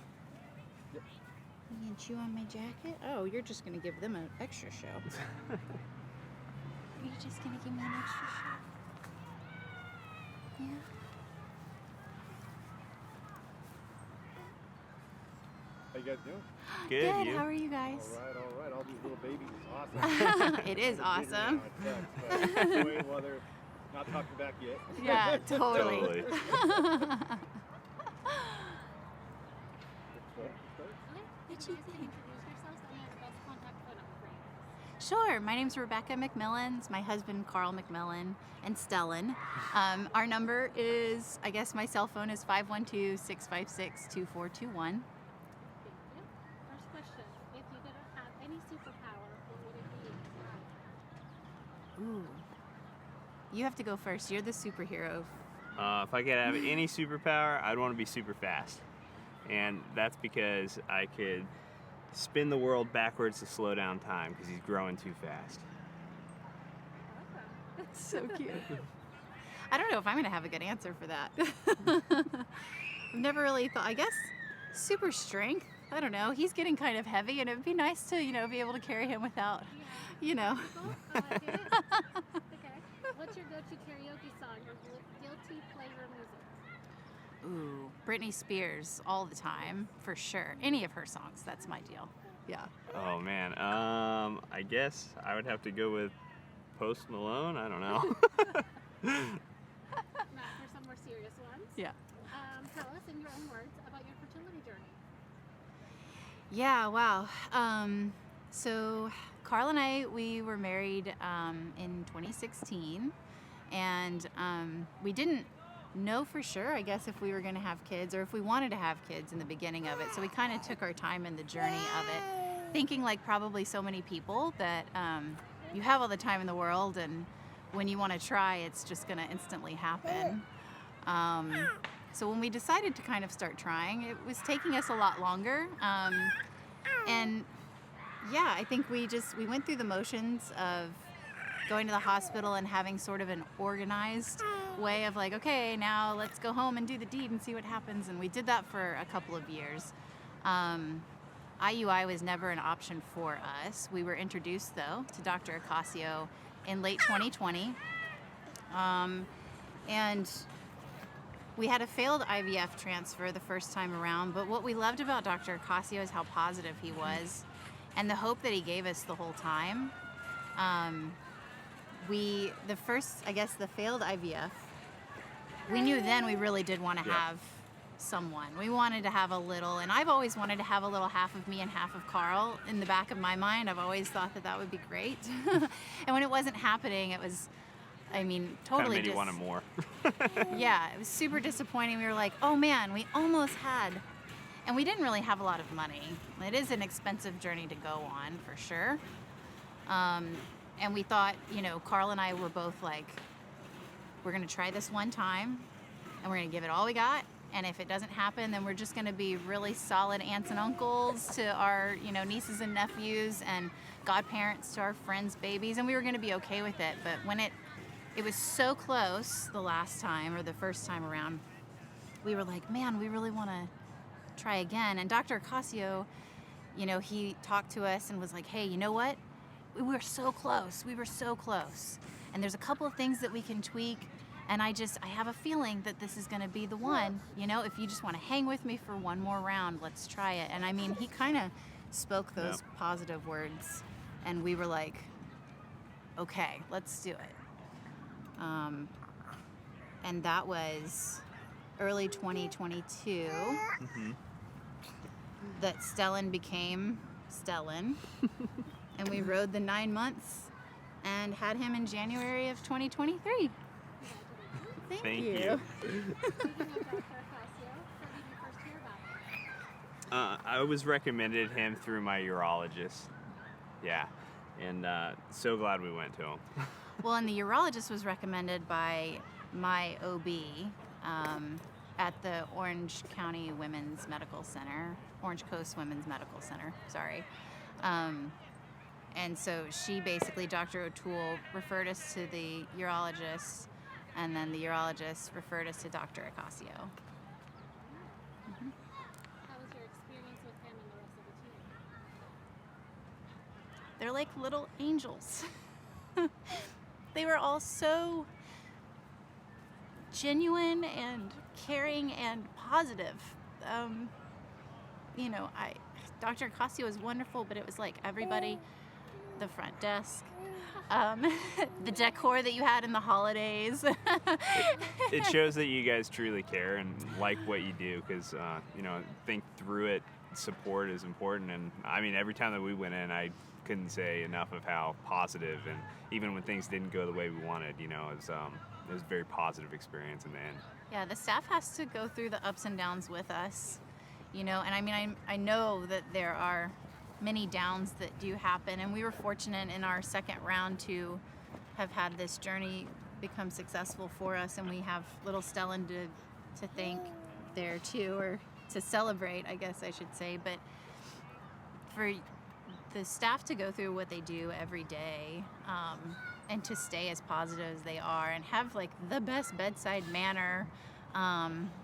You gonna chew on my jacket? Oh, you're just gonna give them an extra show. Are you just gonna give me an extra show? Yeah. How you guys doing? Good. How are you guys? All right. All these little babies is awesome. It is awesome. Wait, well, they're not talking back yet. Yeah, totally. What you think? Sure. My name's Rebecca McMillan. It's my husband, Carl McMillan, and Stellan. Our number is, I guess my cell phone is 512-656-2421. First question, if you could have any superpower, what would it be? Ooh. You have to go first. You're the superhero. If I could have any superpower, I'd want to be super fast. And that's because I could spin the world backwards to slow down time because he's growing too fast. That's so cute. I don't know if I'm going to have a good answer for that. I've never really thought, I guess, super strength. I don't know. He's getting kind of heavy, and it would be nice to, be able to carry him without, I like it. Okay. What's your go-to karaoke song or guilty pleasure music? Ooh, Britney Spears all the time, for sure. Any of her songs, that's my deal. Yeah. Oh man, I guess I would have to go with Post Malone. I don't know. Not for some more serious ones. Yeah. Tell us in your own words about your fertility journey. Yeah, wow. So Carl and I, we were married in 2016, and we didn't know for sure, I guess, if we were going to have kids or if we wanted to have kids in the beginning of it. So we kind of took our time in the journey of it, thinking like probably so many people that you have all the time in the world, and when you want to try, it's just going to instantly happen. So when we decided to kind of start trying, it was taking us a lot longer. And yeah, I think we went through the motions of going to the hospital and having sort of an organized way of like, okay, now let's go home and do the deed and see what happens. And we did that for a couple of years. IUI was never an option for us. We were introduced, though, to Dr. Acacio in late 2020. And we had a failed IVF transfer the first time around, but what we loved about Dr. Acacio is how positive he was and the hope that he gave us the whole time. The failed IVF, we knew then we really did want to have someone. We wanted to have a little, and I've always wanted to have a little half of me and half of Carl in the back of my mind. I've always thought that would be great. And when it wasn't happening, it was, totally Kind of made you wanted more. Yeah, it was super disappointing. We were like, oh man, we almost had, and we didn't really have a lot of money. It is an expensive journey to go on, for sure. And we thought, Carl and I were both like, we're going to try this one time, and we're going to give it all we got. And if it doesn't happen, then we're just going to be really solid aunts and uncles to our, nieces and nephews, and godparents to our friends' babies, and we were going to be okay with it. But when it it was so close the last time, or the first time around. We were like, man, we really want to try again. And Dr. Acacio, you know, he talked to us and was like, hey, you know what? We were so close. We were so close. And there's a couple of things that we can tweak. And I have a feeling that this is going to be the one. You know, if you just want to hang with me for one more round, let's try it. And I mean, he kind of spoke those positive words. And we were like, okay, let's do it. And that was early 2022 that Stellan became Stellan. And we rode the 9 months and had him in January of 2023. Thank you. I was recommended him through my urologist. Yeah. And so glad we went to him. Well, and the urologist was recommended by my OB at the Orange County Women's Medical Center, Orange Coast Women's Medical Center, sorry. And so she basically, Dr. O'Toole, referred us to the urologist, and then the urologist referred us to Dr. Acacio. How was your experience with him and the rest of the team? They're like little angels. They were all so genuine and caring and positive. You know, Dr. Acacio was wonderful, but it was like everybody, the front desk, the decor that you had in the holidays. It shows that you guys truly care and like what you do, because you know, think through it. Support is important, and I mean, every time that we went in, I couldn't say enough of how positive, and even when things didn't go the way we wanted, you know, it was a very positive experience in the end. Yeah, the staff has to go through the ups and downs with us, you know, and I mean, I know that there are many downs that do happen, and we were fortunate in our second round to have had this journey become successful for us, and we have little Stellan to thank there too, or to celebrate, I guess I should say. But for the staff to go through what they do every day, and to stay as positive as they are and have like the best bedside manner,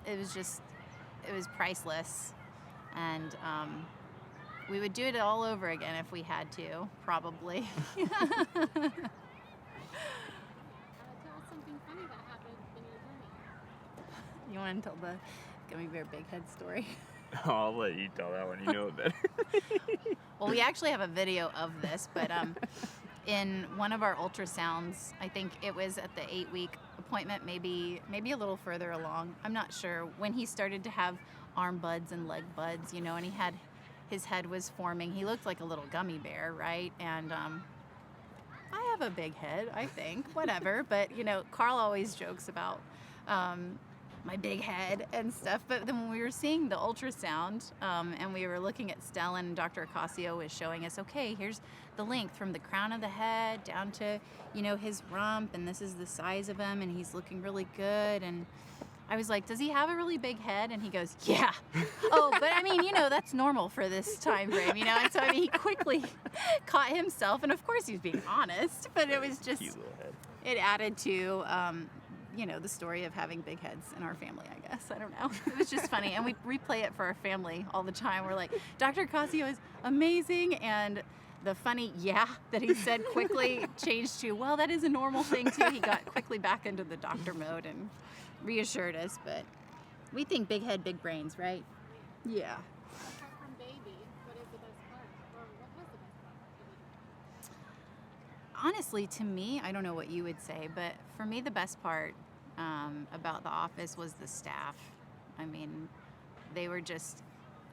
it was priceless. And we would do it all over again if we had to, probably. Tell us something funny that happened in your journey. You want to tell the Gummy Bear Big Head story? I'll let you tell that one. You know it better. Well, we actually have a video of this, but in one of our ultrasounds, I think it was at the 8-week appointment, maybe a little further along. I'm not sure. When he started to have arm buds and leg buds, you know, and his head was forming. He looked like a little gummy bear, right? And I have a big head, I think, whatever. But, you know, Carl always jokes about my big head and stuff. But then when we were seeing the ultrasound and we were looking at Stellan, and Dr. Acacio was showing us, okay, here's the length from the crown of the head down to, you know, his rump, and this is the size of him, and he's looking really good. And I was like, does he have a really big head? And he goes, yeah. Oh, but I mean, you know, that's normal for this time frame, you know? And so, I mean, he quickly caught himself. And of course, he was being honest, but it was just, it added to, you know, the story of having big heads in our family, I guess. I don't know. It was just funny. And we replay it for our family all the time. We're like, Dr. Acacio is amazing. And the funny yeah that he said quickly changed to, well, that is a normal thing too. He got quickly back into the doctor mode and reassured us. But we think big head, big brains, right? Yeah. Apart from baby, what is the best part? Or what was the best part? Honestly, to me, I don't know what you would say, but for me, the best part about the office was the staff. I mean, they were just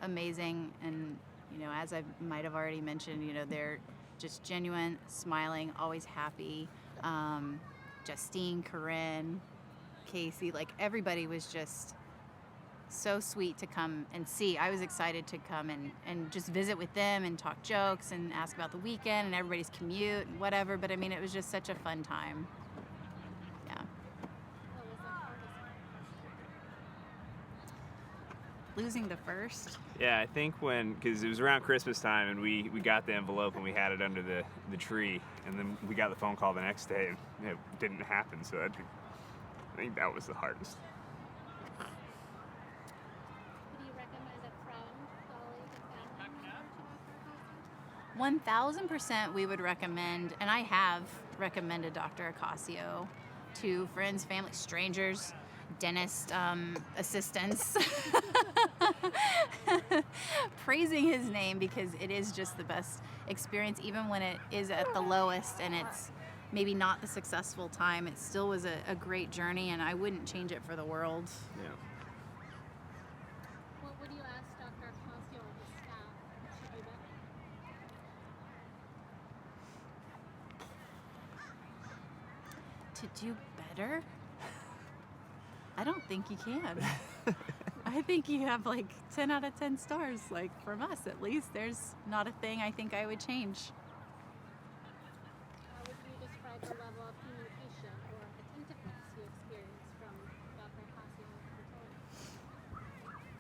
amazing. And, you know, as I might have already mentioned, you know, they're just genuine, smiling, always happy. Justine, Corinne, Casey, like everybody was just so sweet to come and see. I was excited to come and just visit with them and talk jokes and ask about the weekend and everybody's commute and whatever. But I mean, it was just such a fun time. Yeah. What was the hardest losing the first? Yeah, I think because it was around Christmas time and we got the envelope and we had it under the tree, and then we got the phone call the next day and it didn't happen. So I think that was the hardest. Would you recommend a friend, colleague, and family member to Dr. Acacio? 1000% we would recommend, and I have recommended Dr. Acacio to friends, family, strangers, dentist assistants, praising his name because it is just the best experience. Even when it is at the lowest and it's maybe not the successful time, it still was a great journey, and I wouldn't change it for the world. Yeah. What would you ask Dr. Acacio and his staff to do better? To do better? I don't think you can. I think you have like 10 out of 10 stars, like from us at least. There's not a thing I think I would change. How would you describe the level of communication or attentiveness you experienced from Dr. Acacio and fertility?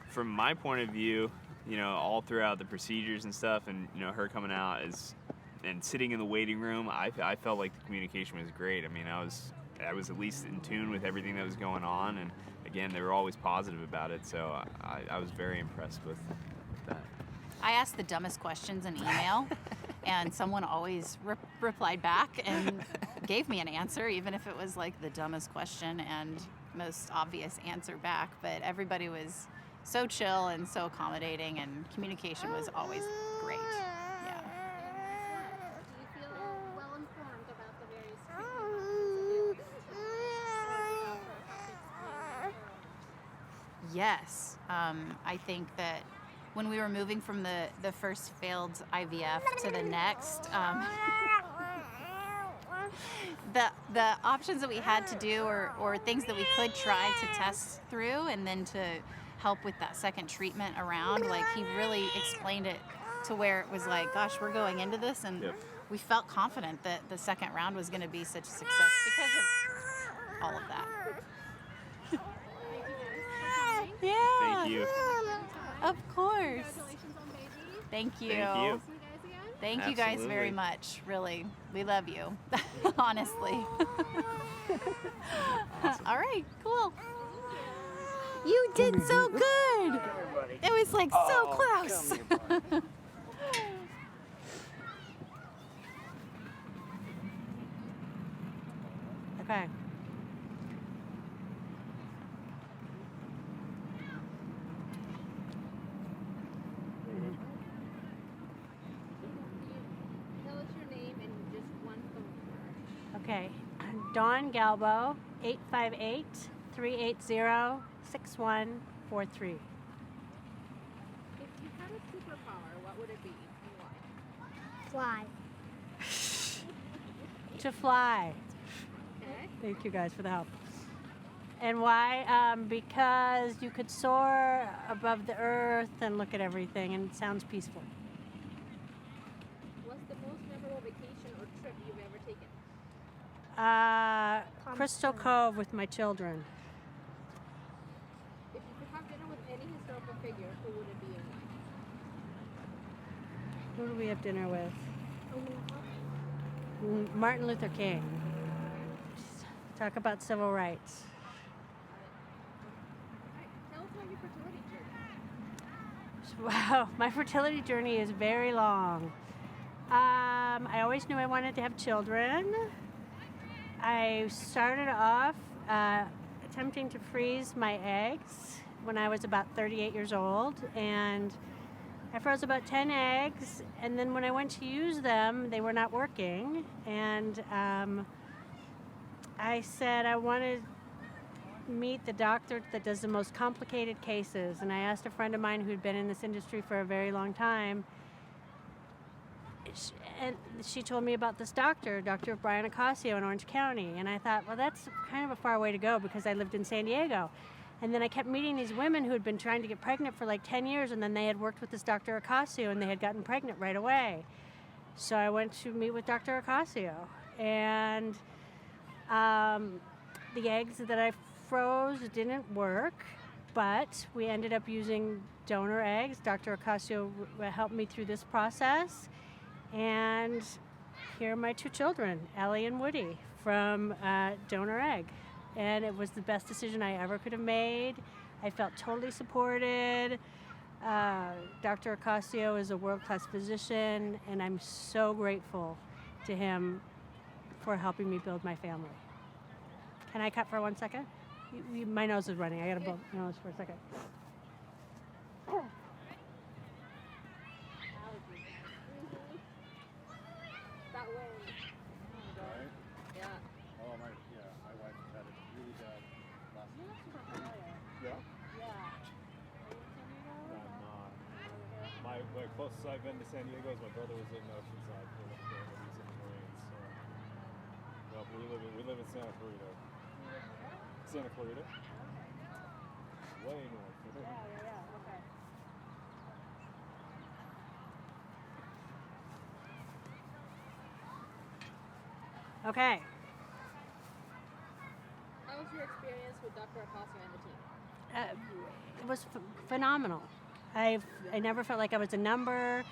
From my point of view, all throughout the procedures and stuff, and her coming out and sitting in the waiting room, I felt like the communication was great. I mean, I was at least in tune with everything that was going on, and again, they were always positive about it, so I was very impressed with that. I asked the dumbest questions in email, and someone always replied back and gave me an answer, even if it was like the dumbest question and most obvious answer back. But everybody was so chill and so accommodating, and communication was always great. Yeah. Do you feel well informed about the various treatment options available to you? Or Dr. Acacio explained? Yes. I think that when we were moving from the first failed IVF to the next, the options that we had to do or things that we could try to test through and then to help with that second treatment around, like he really explained it to where it was like, gosh, we're going into this, and we felt confident that the second round was going to be such a success because of all of that. Yeah. Thank you. Of course. Congratulations on baby. Thank you. Thank you. See you guys again. Thank you guys very Absolutely. much. Really, we love you. Honestly. All right, cool. You did so good. It was like so close. Okay. Tell us your name and just one phone number. Okay, Dawn Galbo, 858-380-6143. If you had a superpower, what would it be and why? Fly. To fly. Okay. Thank you guys for the help. And why? Because you could soar above the earth and look at everything, and it sounds peaceful. What's the most memorable vacation or trip you've ever taken? Crystal Cove with my children. If you could have dinner with any historical figure, who would it be and why? Who do we have dinner with? Martin Luther King. Talk about civil rights. Alright, tell us about your fertility journey. Wow, my fertility journey is very long. I always knew I wanted to have children. I started off attempting to freeze my eggs when I was about 38 years old, and I froze about 10 eggs, and then when I went to use them, they were not working, and I said I wanted to meet the doctor that does the most complicated cases, and I asked a friend of mine who'd been in this industry for a very long time, and she told me about this doctor, Dr. Brian Acacio in Orange County, and I thought, well, that's kind of a far way to go because I lived in San Diego. And then I kept meeting these women who had been trying to get pregnant for like 10 years, and then they had worked with this Dr. Acacio, and they had gotten pregnant right away. So I went to meet with Dr. Acacio, and the eggs that I froze didn't work, But we ended up using donor eggs. Dr. Acacio helped me through this process. And here are my two children, Ellie and Woody, from donor egg. And it was the best decision I ever could have made. I felt totally supported. Dr. Acacio is a world-class physician, and I'm so grateful to him for helping me build my family. Can I cut for 1 second? My nose is running. I gotta blow my nose for a second. That way. Right? Yeah. Oh my, yeah, my wife had it really bad last You're week. not super familiar. Yeah? Yeah. I'm not. My closest I've been to San Diego is my brother was in Oceanside. He was in the Marines. So. No, we live in Santa Clarita. Santa Clarita. Way north. Yeah. Okay. Okay. How was your experience with Dr. Acacio and the team? It was phenomenal. I never felt like I was a number.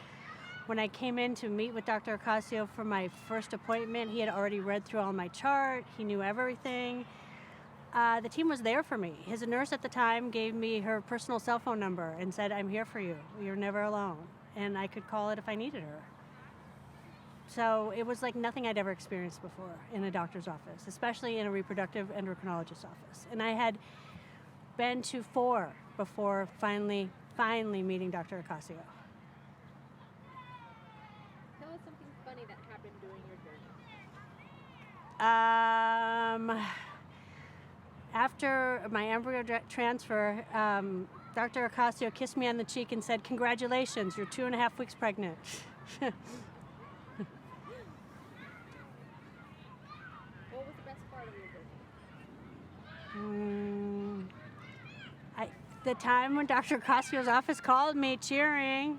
When I came in to meet with Dr. Acacio for my first appointment, he had already read through all my chart. He knew everything. The team was there for me. His nurse at the time gave me her personal cell phone number and said, "I'm here for you. You're never alone." And I could call it if I needed her. So it was like nothing I'd ever experienced before in a doctor's office, especially in a reproductive endocrinologist office. And I had been to 4 before finally meeting Dr. Acacio. Tell us something funny that happened during your journey. After my embryo transfer, Dr. Acacio kissed me on the cheek and said, "Congratulations, you're 2.5 weeks pregnant." What was the best part of your journey? The time when Dr. Acacio's office called me cheering,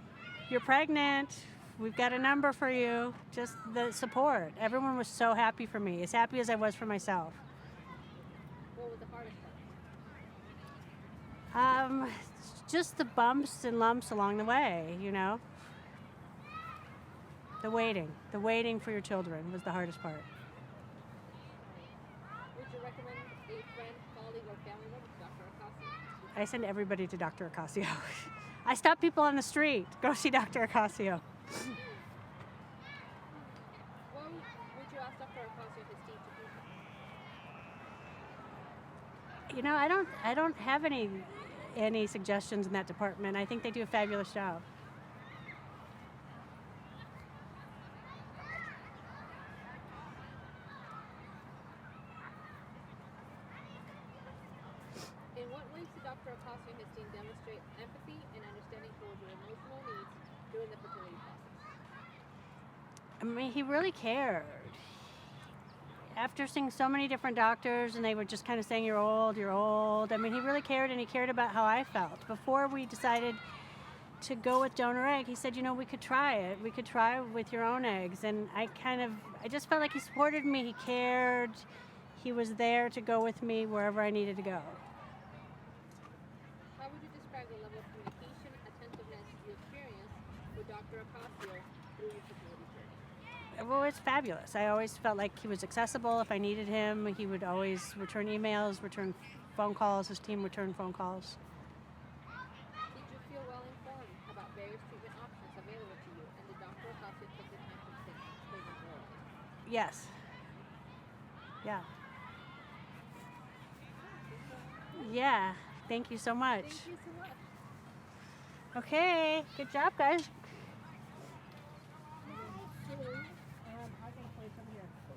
"You're pregnant. We've got a number for you." Just the support. Everyone was so happy for me, as happy as I was for myself. What was the hardest part? Just the bumps and lumps along the way, you know. The waiting for your children was the hardest part. Would you recommend a friend, colleague, or family member to Dr. Acacio? I send everybody to Dr. Acacio. I stop people on the street. Go see Dr. Acacio. What would you ask Dr. Acacio and his team to do? You know, I don't have any suggestions in that department. I think they do a fabulous job. In what ways did Dr. Acacio and his team demonstrate empathy and understanding towards your emotional needs during the fertility process? I mean, he really cared. After seeing so many different doctors and they were just kind of saying, you're old. I mean, he really cared, and he cared about how I felt. Before we decided to go with donor egg, he said, you know, we could try it. We could try with your own eggs. And I just felt like he supported me. He cared. He was there to go with me wherever I needed to go. How would you describe the level of communication, attentiveness you experienced with Dr. Acacio through your fertility journey? Well, it's fabulous. I always felt like he was accessible. If I needed him, he would always return emails, return phone calls. His team returned phone calls. Did you feel well informed about various treatment options available to you, and did Dr. Acacio take the time to explain them thoroughly? Yes. Yeah. Yeah. Thank you so much. Thank you so much. Okay. Good job, guys. Is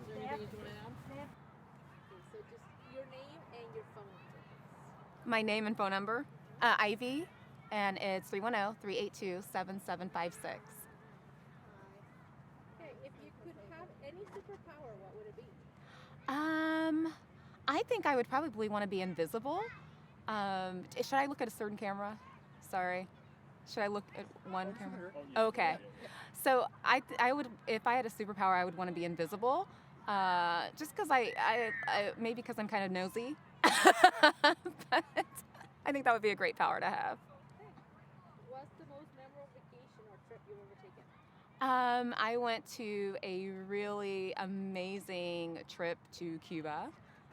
there anything you want to add? Okay, so just your name and your phone number, please. My name and phone number, Ivy, and it's 310-382-7756. Okay, if you could have any superpower, what would it be? I think I would probably want to be invisible. Should I look at a certain camera? Sorry. Should I look at one camera? Okay. So I would, if I had a superpower, I would want to be invisible. Just because maybe because I'm kind of nosy. But I think that would be a great power to have. What's the most memorable vacation or trip you've ever taken? I went to a really amazing trip to Cuba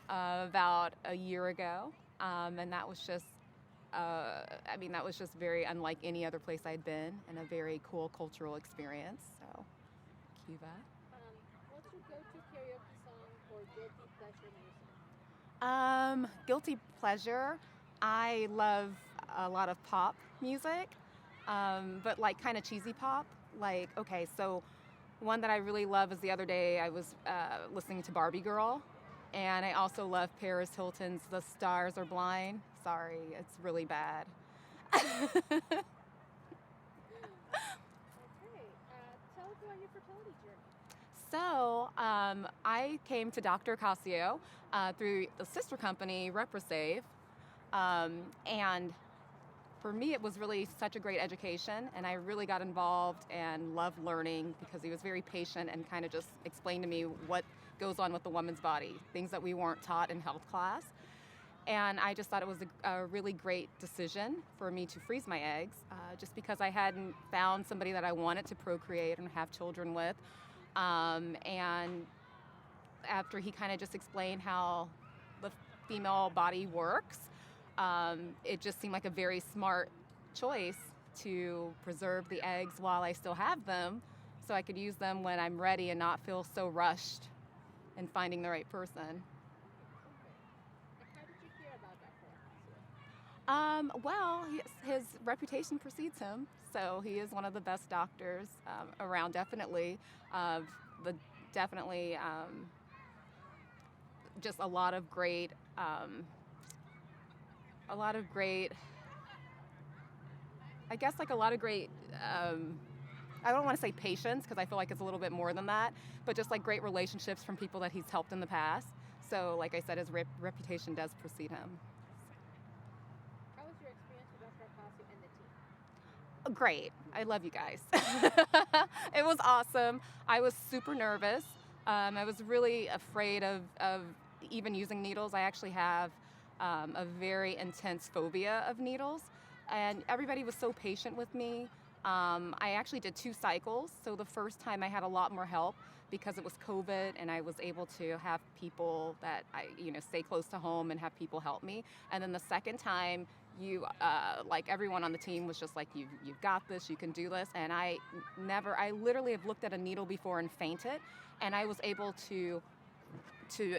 about a year ago, and that was just, that was just very unlike any other place I'd been, and a very cool cultural experience. So, Cuba. What's your go-to karaoke song or guilty pleasure music? Guilty pleasure. I love a lot of pop music, but like kind of cheesy pop. Like, okay, so one that I really love is the other day I was listening to Barbie Girl, and I also love Paris Hilton's The Stars Are Blind. Sorry, it's really bad. Okay. Tell us about your fertility journey. So I came to Dr. Acacio through the sister company, Reprosave, and for me, it was really such a great education, and I really got involved and loved learning because he was very patient and kind of just explained to me what goes on with the woman's body, things that we weren't taught in health class. And I just thought it was a really great decision for me to freeze my eggs, just because I hadn't found somebody that I wanted to procreate and have children with. And after he kind of just explained how the female body works, it just seemed like a very smart choice to preserve the eggs while I still have them, so I could use them when I'm ready and not feel so rushed in finding the right person. And how did you hear about Dr. Acacio? Well, his reputation precedes him, so he is one of the best doctors around. Definitely, just a lot of great. I don't want to say patience, because I feel like it's a little bit more than that, but just like great relationships from people that he's helped in the past. So like I said, his reputation does precede him. How was your experience with Dr. Acacio and the team? Great. I love you guys. It was awesome. I was super nervous. I was really afraid of even using needles. I actually have a very intense phobia of needles, and everybody was so patient with me. I actually did 2 cycles, so the first time I had a lot more help because it was COVID, and I was able to have people that stay close to home and have people help me. And then the second time, like everyone on the team was just like, you've got this, you can do this. And I literally have looked at a needle before and fainted, and I was able to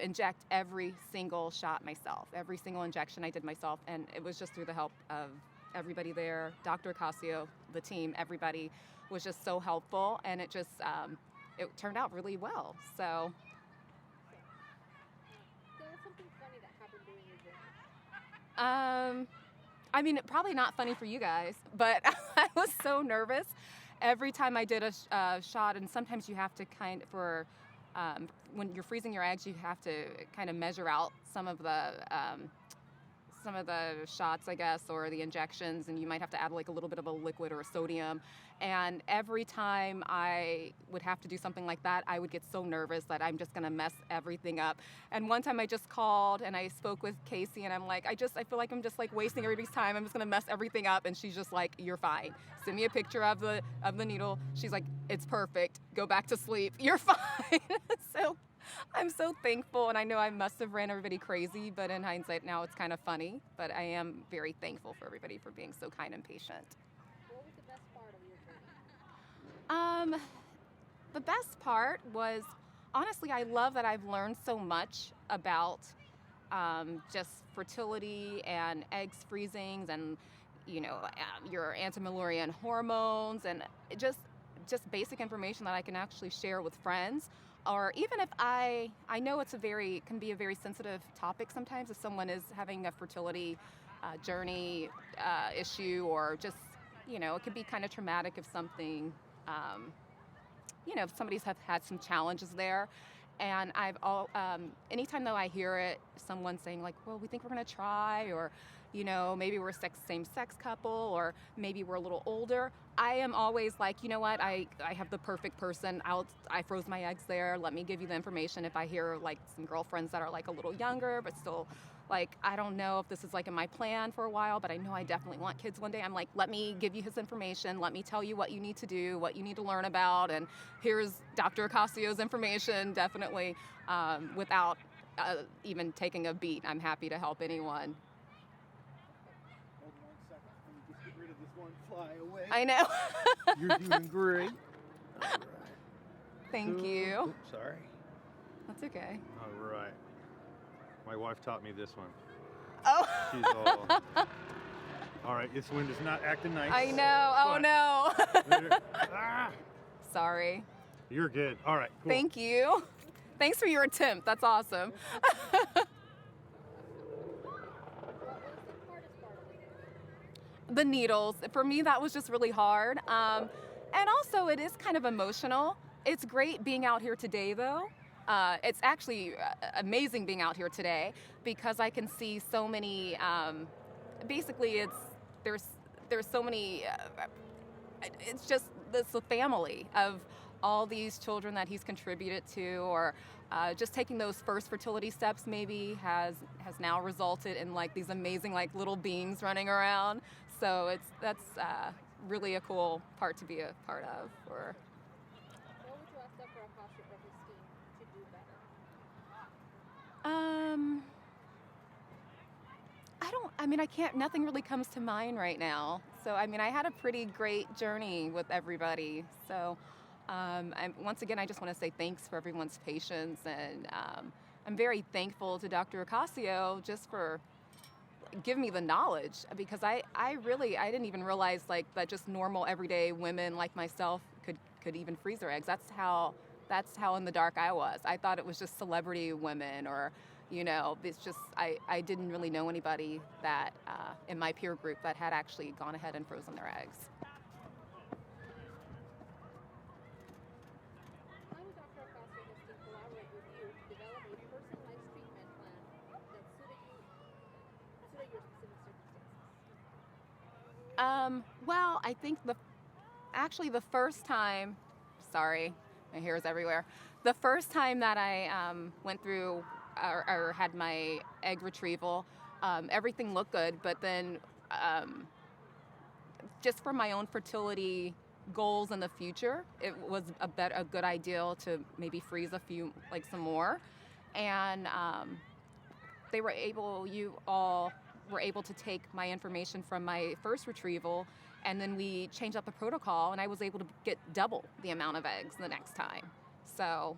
inject every single shot myself. Every single injection I did myself, and it was just through the help of everybody there, Dr. Acacio, the team, everybody was just so helpful, and it just it turned out really well. So Tell us something funny that happened during your journey. probably not funny for you guys, but I was so nervous every time I did a shot, and sometimes you have to when you're freezing your eggs, you have to kind of measure out some of the shots, I guess, or the injections, and you might have to add like a little bit of a liquid or a sodium. And every time I would have to do something like that, I would get so nervous that I'm just gonna mess everything up. And one time I just called and I spoke with Casey, and I'm like, I feel like I'm just like wasting everybody's time. I'm just gonna mess everything up. And she's just like, you're fine. Send me a picture of the needle. She's like, it's perfect. Go back to sleep. You're fine. So I'm so thankful, and I know I must have ran everybody crazy, but in hindsight now it's kind of funny. But I am very thankful for everybody for being so kind and patient. What was the best part of your journey? The best part was, honestly, I love that I've learned so much about just fertility and eggs freezings, and your anti-Mullerian hormones, and just basic information that I can actually share with friends. Or even if I know can be a very sensitive topic sometimes if someone is having a fertility journey issue, or just, it could be kind of traumatic if something, if somebody's have had some challenges there. And anytime though I hear someone saying like, well, we think we're gonna try, or, you know, maybe we're a same-sex couple, or maybe we're a little older, I am always like, you know what, I have the perfect person. I froze my eggs there. Let me give you the information. If I hear like some girlfriends that are like a little younger, but still like, I don't know if this is like in my plan for a while, but I know I definitely want kids one day. I'm like, let me give you his information. Let me tell you what you need to do, what you need to learn about. And here's Dr. Acacio's information, definitely, without even taking a beat. I'm happy to help anyone. Hold 1 second. Let me just get rid of this one fly away. I know. You're doing great. All right. Thank you. Oops, sorry. That's okay. All right. My wife taught me this one. Oh. She's all. All right, this wind is not acting nice. I know. Oh no. Ah, Sorry. you're good. All right. Cool. Thank you. Thanks for your attempt. That's awesome. The needles. For me, that was just really hard. And also, it is kind of emotional. It's great being out here today, though. It's actually amazing being out here today because I can see so many. Basically, there's so many. It's just the family of all these children that he's contributed to, or just taking those first fertility steps maybe has now resulted in like these amazing like little beings running around. So that's really a cool part to be a part of. Or What would you ask Dr. Acacio or his team to do better? I can't, nothing really comes to mind right now. So, I had a pretty great journey with everybody. So, once again, I just want to say thanks for everyone's patience. And I'm very thankful to Dr. Acacio just for giving me the knowledge, because I didn't even realize like that just normal everyday women like myself could even freeze their eggs. That's how in the dark I was. I thought it was just celebrity women, or it's just, I didn't really know anybody that in my peer group that had actually gone ahead and frozen their eggs. How would Dr. Acacio and his team collaborate with you to develop a personalized treatment plan that suited your specific circumstances? Well, I think the first time, sorry, my hair is everywhere. The first time that I went through or had my egg retrieval, everything looked good, but then just for my own fertility goals in the future, it was a good idea to maybe freeze some more. And you all were able to take my information from my first retrieval, and then we changed up the protocol, and I was able to get double the amount of eggs the next time. So,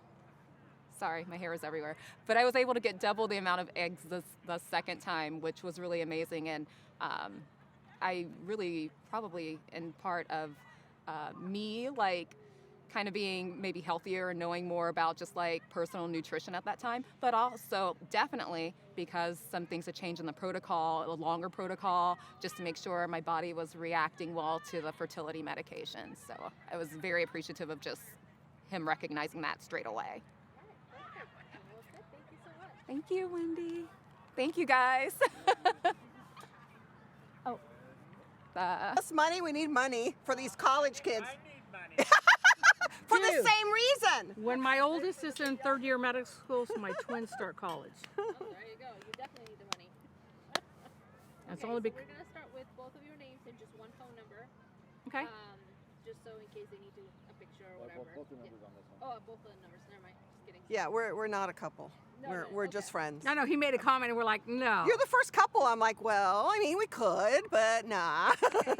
sorry, my hair is everywhere. But I was able to get double the amount of eggs the second time, which was really amazing. And I really probably, in part of me, like, kind of being maybe healthier and knowing more about just like personal nutrition at that time, but also definitely because some things had changed in the protocol, a longer protocol, just to make sure my body was reacting well to the fertility medication. So I was very appreciative of just him recognizing that straight away. Thank you so much. Thank you, Wendy. Thank you, guys. Us money, we need money for these college kids. I need money. For the same reason. When my oldest is in third year medical school, so my twins start college. Oh, there you go. You definitely need the money. That's Okay, only so bec- we're gonna start with both of your names and just one phone number. Okay. Just so in case they need a picture or whatever. Both the numbers on this one. Oh, both the numbers. Never mind. Just kidding. Yeah, we're not a couple. We're just friends. No, he made a comment and we're like, no. You're the first couple. I'm like, well, I mean, we could, but nah. Okay, so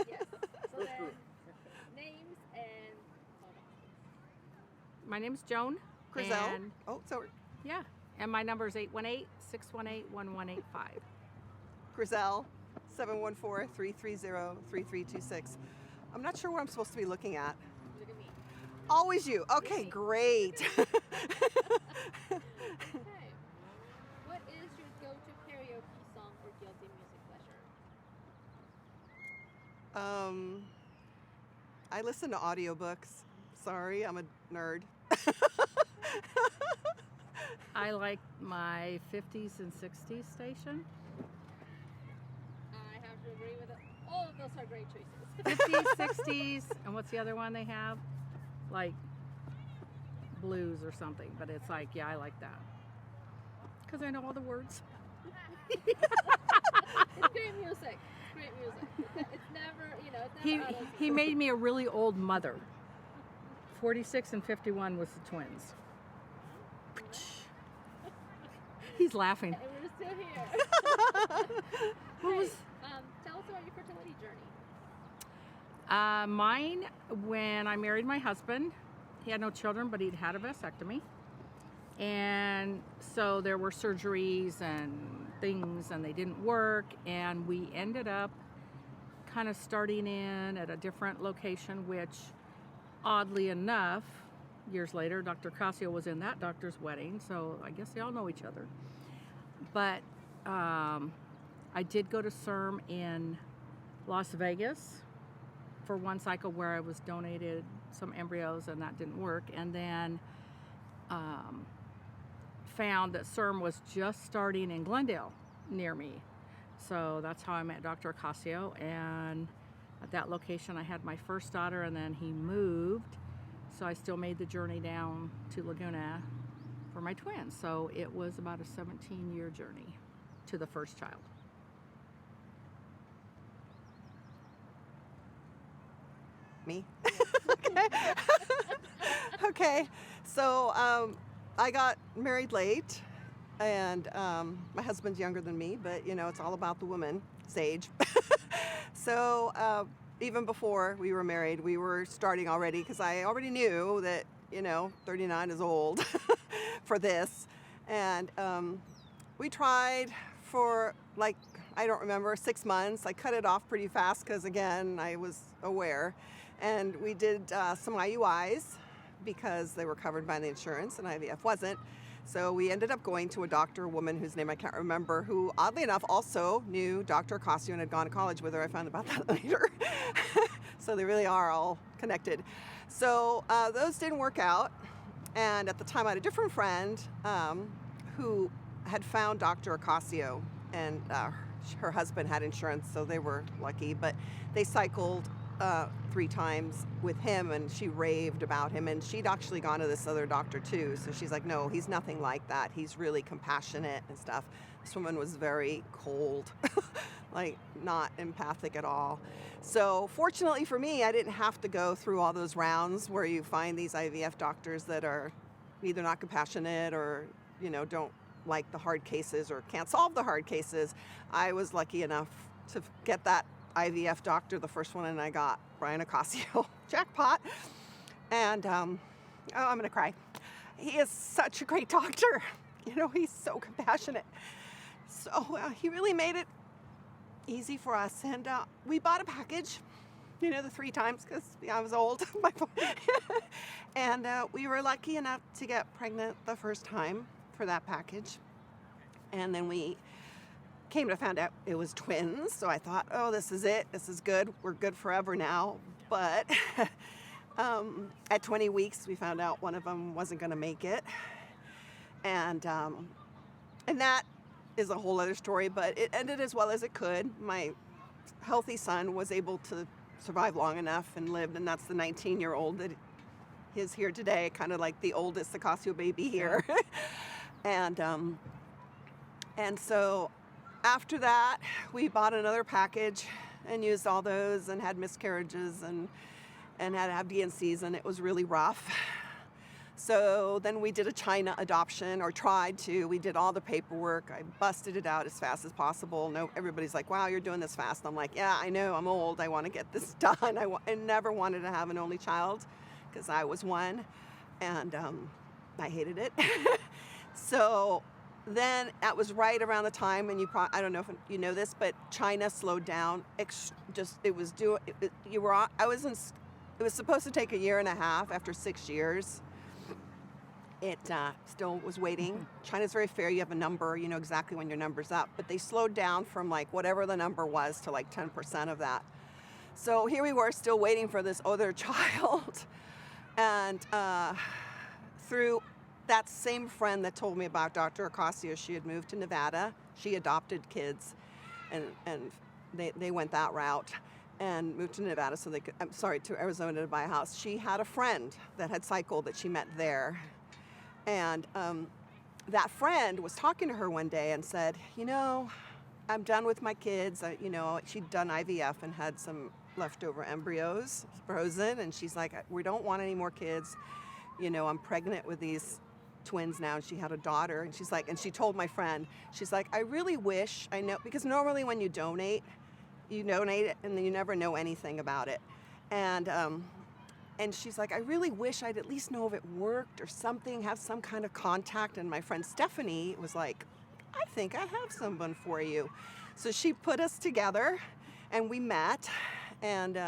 yes. So then names and phone numbers. My name's Joan. Grizel. And, so yeah. And my number is 818-618-1185. Grizel, 714-330-3326. I'm not sure what I'm supposed to be looking at. Look at me. Always you. Okay, great. Okay. What is your go-to karaoke song or guilty music pleasure? I listen to audiobooks. Sorry, I'm a nerd. I like my 50s and 60s station. to agree with it. All of those are great choices. 50s, 60s, and what's the other one they have? Like blues or something, but it's like, yeah, I like that. Because I know all the words. It's great music. It's great music. It's never, you know, it's never out of He made me a really old mother. 46 and 51 was the twins. He's laughing. And we're still here. What was Tell us about your fertility journey. mine? When I married my husband, he had no children, but he'd had a vasectomy. And so there were surgeries and things, and they didn't work. And we ended up kind of starting in at a different location, which oddly enough, years later, Dr. Acacio was in that doctor's wedding, so I guess they all know each other. But I did go to CERM in Las Vegas for one cycle where I was donated some embryos, and that didn't work. And then found that CERM was just starting in Glendale near me. So that's how I met Dr. Acacio, and at that location I had my first daughter, and then he moved, so I still made the journey down to Laguna for my twins. So it was about a 17-year journey to the first child. Me? Okay. Okay. So I got married late, and my husband's younger than me, but you know, it's all about the woman's age. So even before we were married, we were starting already, because I already knew that, you know, 39 is old for this. And we tried for, like, I don't remember, 6 months. I cut it off pretty fast because, again, I was aware. And we did some IUIs because they were covered by the insurance and IVF wasn't. So we ended up going to a doctor, a woman whose name I can't remember, who oddly enough also knew Dr. Acacio and had gone to college with her. I found about that later. So they really are all connected. So those didn't work out. And at the time I had a different friend who had found Dr. Acacio, and her husband had insurance, so they were lucky, but they cycled 3 times with him, and she raved about him, and she'd actually gone to this other doctor too, so she's like, no, he's nothing like that, he's really compassionate and stuff. This woman was very cold, like not empathic at all. So fortunately for me, I didn't have to go through all those rounds where you find these IVF doctors that are either not compassionate or, you know, don't like the hard cases or can't solve the hard cases. I was lucky enough to get that IVF doctor, the first one, and I got Brian Acacio. Jackpot. And oh, I'm gonna cry. He is such a great doctor. You know, he's so compassionate. So he really made it easy for us, and we bought a package, you know, the 3 times, because I was old. And we were lucky enough to get pregnant the first time for that package. And then we came to find out it was twins, so I thought, oh, this is it, this is good, we're good forever now. But at 20 weeks we found out one of them wasn't going to make it, and that is a whole other story, but it ended as well as it could. My healthy son was able to survive long enough and lived, and that's the 19-year-old that is here today, kind of like the oldest Acacio baby here. And so after that, we bought another package and used all those and had miscarriages and had to have DNCs, and it was really rough. So then we did a China adoption, or tried to. We did all the paperwork. I busted it out as fast as possible. No, everybody's like, wow, you're doing this fast. I'm like, yeah, I know, I'm old. I want to get this done. I never wanted to have an only child because I was one, and I hated it. So then that was right around the time, and I don't know if you know this, but China slowed down. It was supposed to take 1.5 years. After 6 years, it still was waiting. China's very fair. You have a number, you know exactly when your number's up, but they slowed down from like whatever the number was to like 10% of that. So here we were still waiting for this other child. And through that same friend that told me about Dr. Acacio, she had moved to Nevada. She adopted kids and they went that route and moved to Nevada so they could, I'm sorry, to Arizona to buy a house. She had a friend that had cycled that she met there. And that friend was talking to her one day and said, you know, I'm done with my kids. You know, she'd done IVF and had some leftover embryos frozen. And she's like, we don't want any more kids. You know, I'm pregnant with these twins now, and she had a daughter. And she's like, and she told my friend, she's like, I really wish I know, because normally when you donate it and then you never know anything about it. And she's like, I really wish I'd at least know if it worked or something, have some kind of contact. And my friend Stephanie was like, I think I have someone for you. So she put us together and we met, and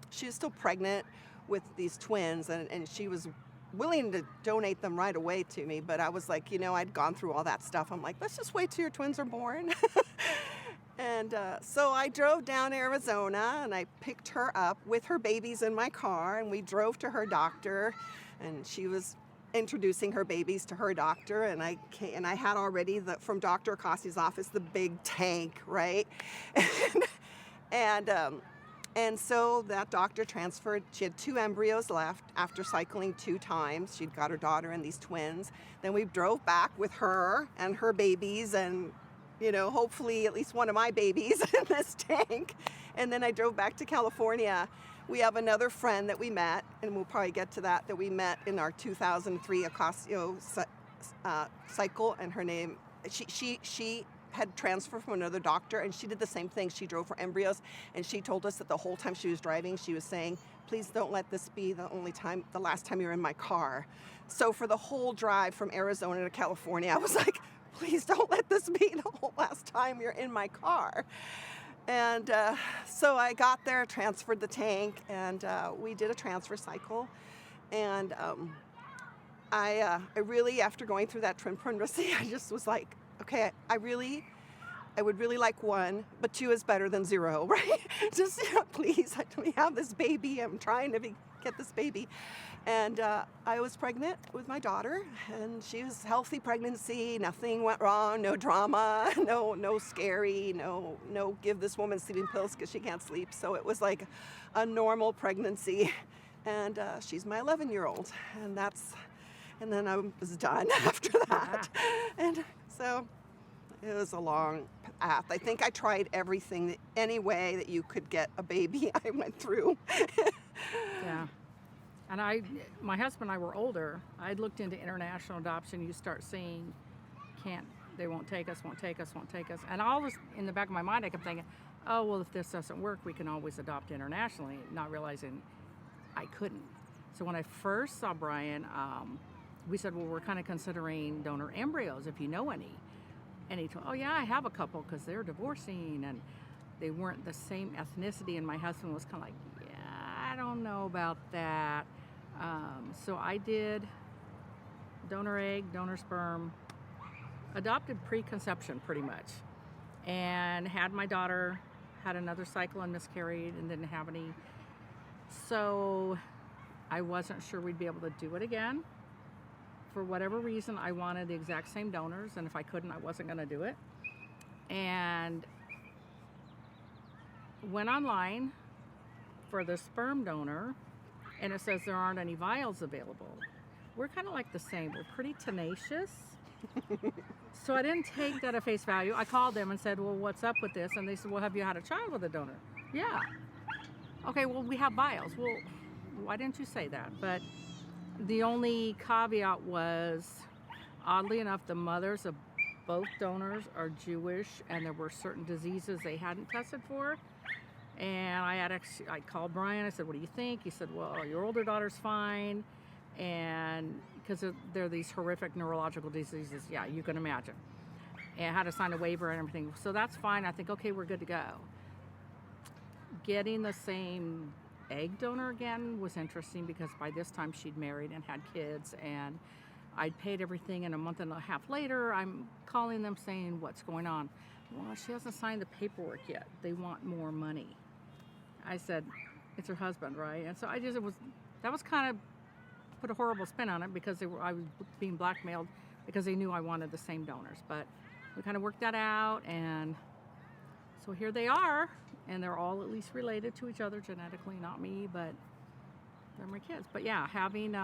she was still pregnant with these twins, and she was willing to donate them right away to me. But I was like, you know, I'd gone through all that stuff. I'm like, let's just wait till your twins are born. And so I drove down to Arizona and I picked her up with her babies in my car, and we drove to her doctor, and she was introducing her babies to her doctor, and I had already from Dr. Acacio's office the big tank, right? And so that doctor transferred. She had 2 embryos left after cycling 2 times. She'd got her daughter and these twins. Then we drove back with her and her babies, and you know, hopefully at least one of my babies in this tank. And then I drove back to California. We have another friend that we met, and we'll probably get to that we met in our 2003 Acacio cycle, and her name, she had transferred from another doctor, and she did the same thing. She drove her embryos, and she told us that the whole time she was driving, she was saying, please don't let this be the last time you're in my car. So for the whole drive from Arizona to California, I was like, please don't let this be the whole last time you're in my car. And so I got there, transferred the tank, and we did a transfer cycle. And I really, after going through that twin pregnancy, I just was like, okay, I would really like 1, but 2 is better than 0, right? Just, you know, please, let me have this baby. I'm trying to get this baby. And I was pregnant with my daughter, and she was healthy pregnancy. Nothing went wrong, no drama, no scary, no give this woman sleeping pills because she can't sleep. So it was like a normal pregnancy. And she's my 11-year-old, and then I was done after that. And so it was a long path. I think I tried everything, any way that you could get a baby, I went through. Yeah. And my husband and I were older. I'd looked into international adoption. You start seeing, they won't take us. And all this in the back of my mind, I kept thinking, oh, well, if this doesn't work, we can always adopt internationally, not realizing I couldn't. So when I first saw Brian, we said, well, we're kind of considering donor embryos, if you know any. And he told, oh, yeah, I have a couple, because they're divorcing, and they weren't the same ethnicity. And my husband was kind of like, yeah, I don't know about that. So I did donor egg, donor sperm, adopted preconception pretty much, and had my daughter, had another cycle and miscarried and didn't have any. So I wasn't sure we'd be able to do it again. For whatever reason, I wanted the exact same donors, and if I couldn't, I wasn't going to do it. And went online for the sperm donor, and it says there aren't any vials available. We're kind of like the same. We're pretty tenacious. So I didn't take that at face value. I called them and said, well, what's up with this? And they said, well, have you had a child with a donor? Yeah. Okay, well, we have vials. Well, why didn't you say that? But the only caveat was, oddly enough, the mothers of both donors are Jewish, and there were certain diseases they hadn't tested for. And I called Brian. I said, what do you think? He said, well, your older daughter's fine. And because there are these horrific neurological diseases, yeah, you can imagine. And I had to sign a waiver and everything. So that's fine. I think, okay, we're good to go. Getting the same egg donor again was interesting, because by this time she'd married and had kids, and I'd paid everything, and a month and a half later, I'm calling them saying, what's going on? Well, she hasn't signed the paperwork yet. They want more money. I said, it's her husband, right? And so that was kind of put a horrible spin on it, because I was being blackmailed because they knew I wanted the same donors. But we kind of worked that out, and So here they are, and they're all at least related to each other genetically, not me, but they're my kids. But yeah, having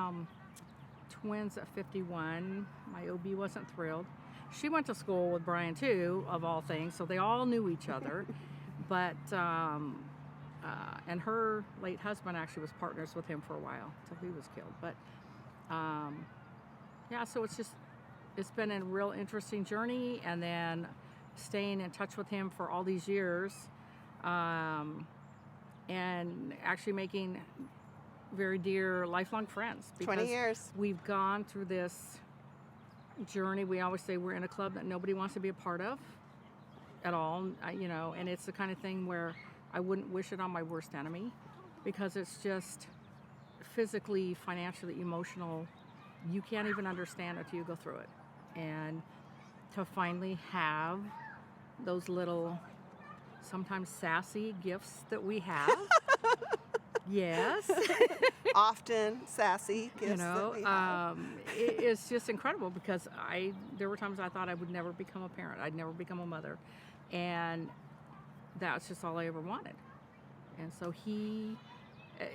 twins at 51, my OB wasn't thrilled. She went to school with Brian too, of all things, so they all knew each other. But and her late husband actually was partners with him for a while until he was killed. But yeah, so it's been a real interesting journey, and then staying in touch with him for all these years, and actually making very dear lifelong friends. 20 years. We've gone through this journey. We always say we're in a club that nobody wants to be a part of at all, you know, and it's the kind of thing where I wouldn't wish it on my worst enemy, because it's just physically, financially, emotional. You can't even understand it till you go through it. And to finally have those little, sometimes sassy gifts that we have. Yes. Often sassy gifts, you know, that we have. it's just incredible, because there were times I thought I would never become a parent. I'd never become a mother. And that's just all I ever wanted. And so he,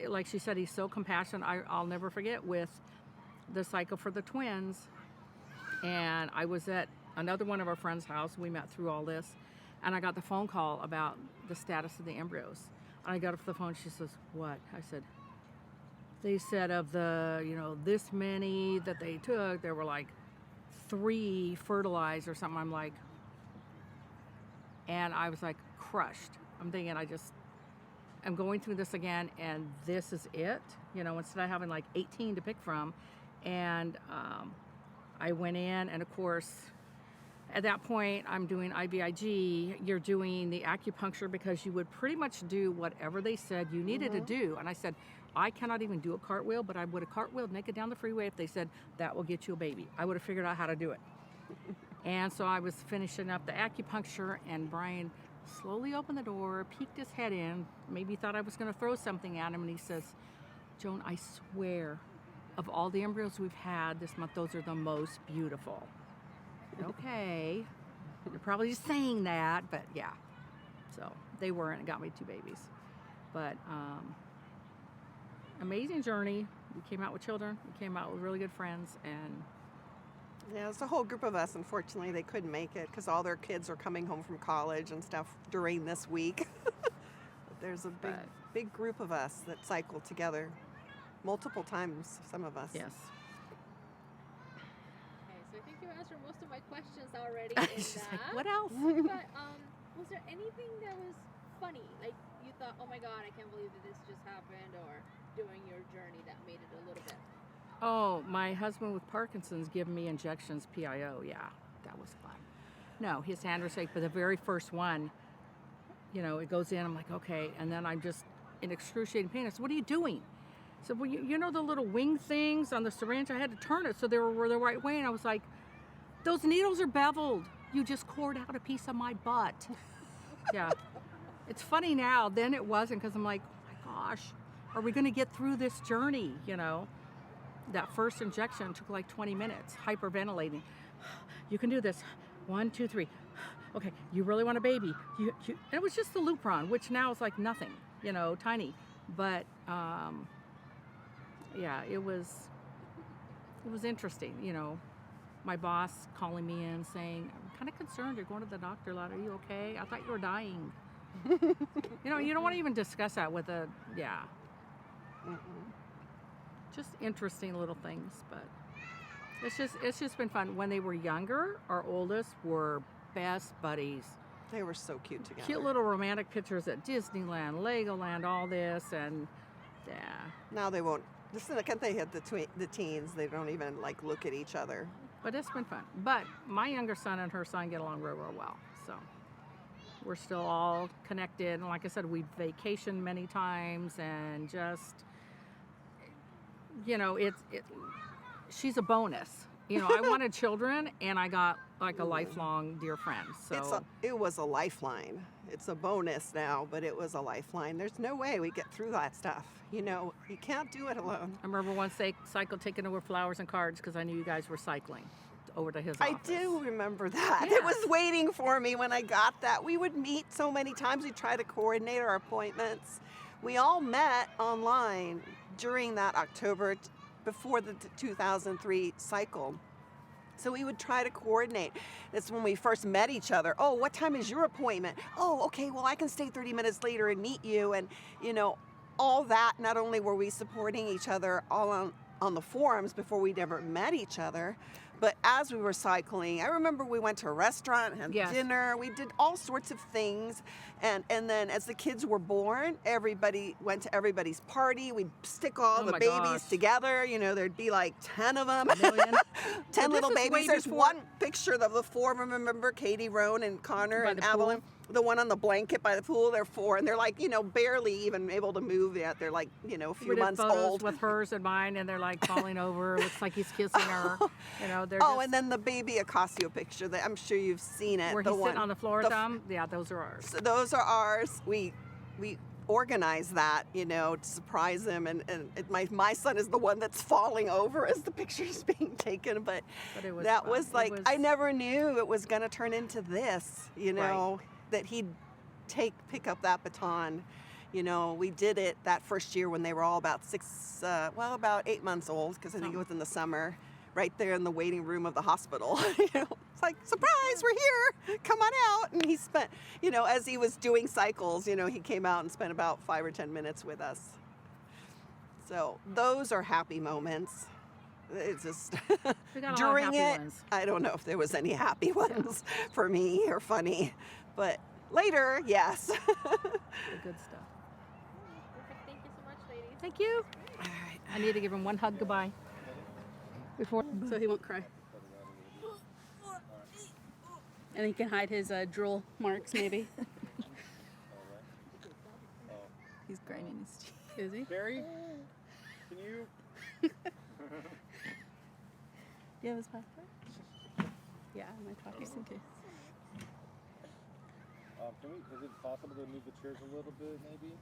like she said, he's so compassionate. I'll never forget with the cycle for the twins. And I was at another one of our friends' house. We met through all this. And I got the phone call about the status of the embryos. And I got off the phone. She says, "What?" I said, "They said of the, you know, this many that they took, there were like 3 fertilized or something." I'm like, and I was like crushed. I'm thinking, I'm going through this again, and this is it, you know, instead of having like 18 to pick from. And I went in, and of course, at that point, I'm doing IVIG. You're doing the acupuncture because you would pretty much do whatever they said you needed to do. And I said, I cannot even do a cartwheel, but I would have cartwheeled naked down the freeway if they said that will get you a baby. I would have figured out how to do it. And so I was finishing up the acupuncture, and Brian slowly opened the door, peeked his head in, maybe thought I was going to throw something at him, and he says, "Joan, I swear, of all the embryos we've had this month, those are the most beautiful." Okay, you're probably just saying that, but yeah. So they were, and it got me 2 babies. But amazing journey. We came out with children. We came out with really good friends, and Yeah, it's a whole group of us. Unfortunately, they couldn't make it because all their kids are coming home from college and stuff during this week. But there's a big group of us that cycle together multiple times, some of us. Yes. Okay, so I think you answered most of my questions already. She's like, what else? But was there anything that was funny? Like you thought, oh my God, I can't believe that this just happened, or during your journey that made it a little bit? Oh, my husband with Parkinson's giving me injections, PIO. Yeah, that was fun. No, his hand was shake, but the very first one, you know, it goes in, I'm like, okay. And then I'm just in excruciating pain. I said, "What are you doing?" So, well, you know the little wing things on the syringe? I had to turn it so they were the right way. And I was like, those needles are beveled. You just cored out a piece of my butt. Yeah. It's funny now. Then it wasn't, because I'm like, oh my gosh, are we going to get through this journey, you know? That first injection took like 20 minutes, hyperventilating. You can do this. 1, 2, 3. Okay, you really want a baby. And it was just the Lupron, which now is like nothing, you know, tiny. But yeah, it was interesting, you know. My boss calling me in saying, "I'm kind of concerned. You're going to the doctor a lot. Are you okay? I thought you were dying." You know, you don't want to even discuss that with yeah. Just interesting little things, but it's just been fun. When they were younger, our oldest were best buddies. They were so cute together. Cute little romantic pictures at Disneyland, Legoland, all this, and yeah. Now they won't. The second they hit the teens, they don't even like look at each other. But it's been fun. But my younger son and her son get along real, real well. So we're still all connected. And like I said, we vacation many times, and just, you know, she's a bonus. You know, I wanted children, and I got like a lifelong dear friend. So it was a lifeline. It's a bonus now, but it was a lifeline. There's no way we get through that stuff. You know, you can't do it alone. I remember once they cycled taking over flowers and cards because I knew you guys were cycling over to his I office. do remember that. Yeah. It was waiting for me when I got that. We would meet so many times. We'd try to coordinate our appointments. We all met online during that October before the 2003 cycle. So we would try to coordinate. That's when we first met each other. Oh, what time is your appointment? Oh, okay, well, I can stay 30 minutes later and meet you. And, you know, all that, not only were we supporting each other all on the forums before we'd ever met each other, but as we were cycling, I remember we went to a restaurant and had dinner. We did all sorts of things. And then as the kids were born, everybody went to everybody's party. We'd stick all the babies together. You know, there'd be like 10 of them. 10 little babies. There's one picture of the four of them. Remember Katie, Roan, and Connor and Evelyn? The one on the blanket by the pool, they're four, and they're like, you know, barely even able to move yet. They're like, you know, a few months old. With hers and mine, and they're like falling over. It looks like he's kissing her. You know, they're and then the baby Acacio picture that I'm sure you've seen it. Where he's sitting on the floor with them. Yeah, those are ours. So those are ours. We organized that, you know, to surprise him, and my son is the one that's falling over as the picture's being taken. But it was that fun. was like I never knew it was going to turn into this, you know. That he'd pick up that baton. You know, we did it that first year when they were all about about 8 months old, because I think it was in the summer, right there in the waiting room of the hospital. You know, it's like, surprise, we're here, come on out. And he spent, you know, as he was doing cycles, you know, he came out and spent about 5 or 10 minutes with us. So those are happy moments. It's just during it, I don't know if there was any happy ones for me or funny, but later, yes. The good stuff. Perfect. Thank you so much, ladies. Thank you. All right. I need to give him one hug goodbye before, so he won't cry. And he can hide his drool marks, maybe. He's grinding his teeth. Is he? Barry, can you? Do you have his passport? Yeah, my passport. Just in case. Is it possible to move the chairs a little bit, maybe?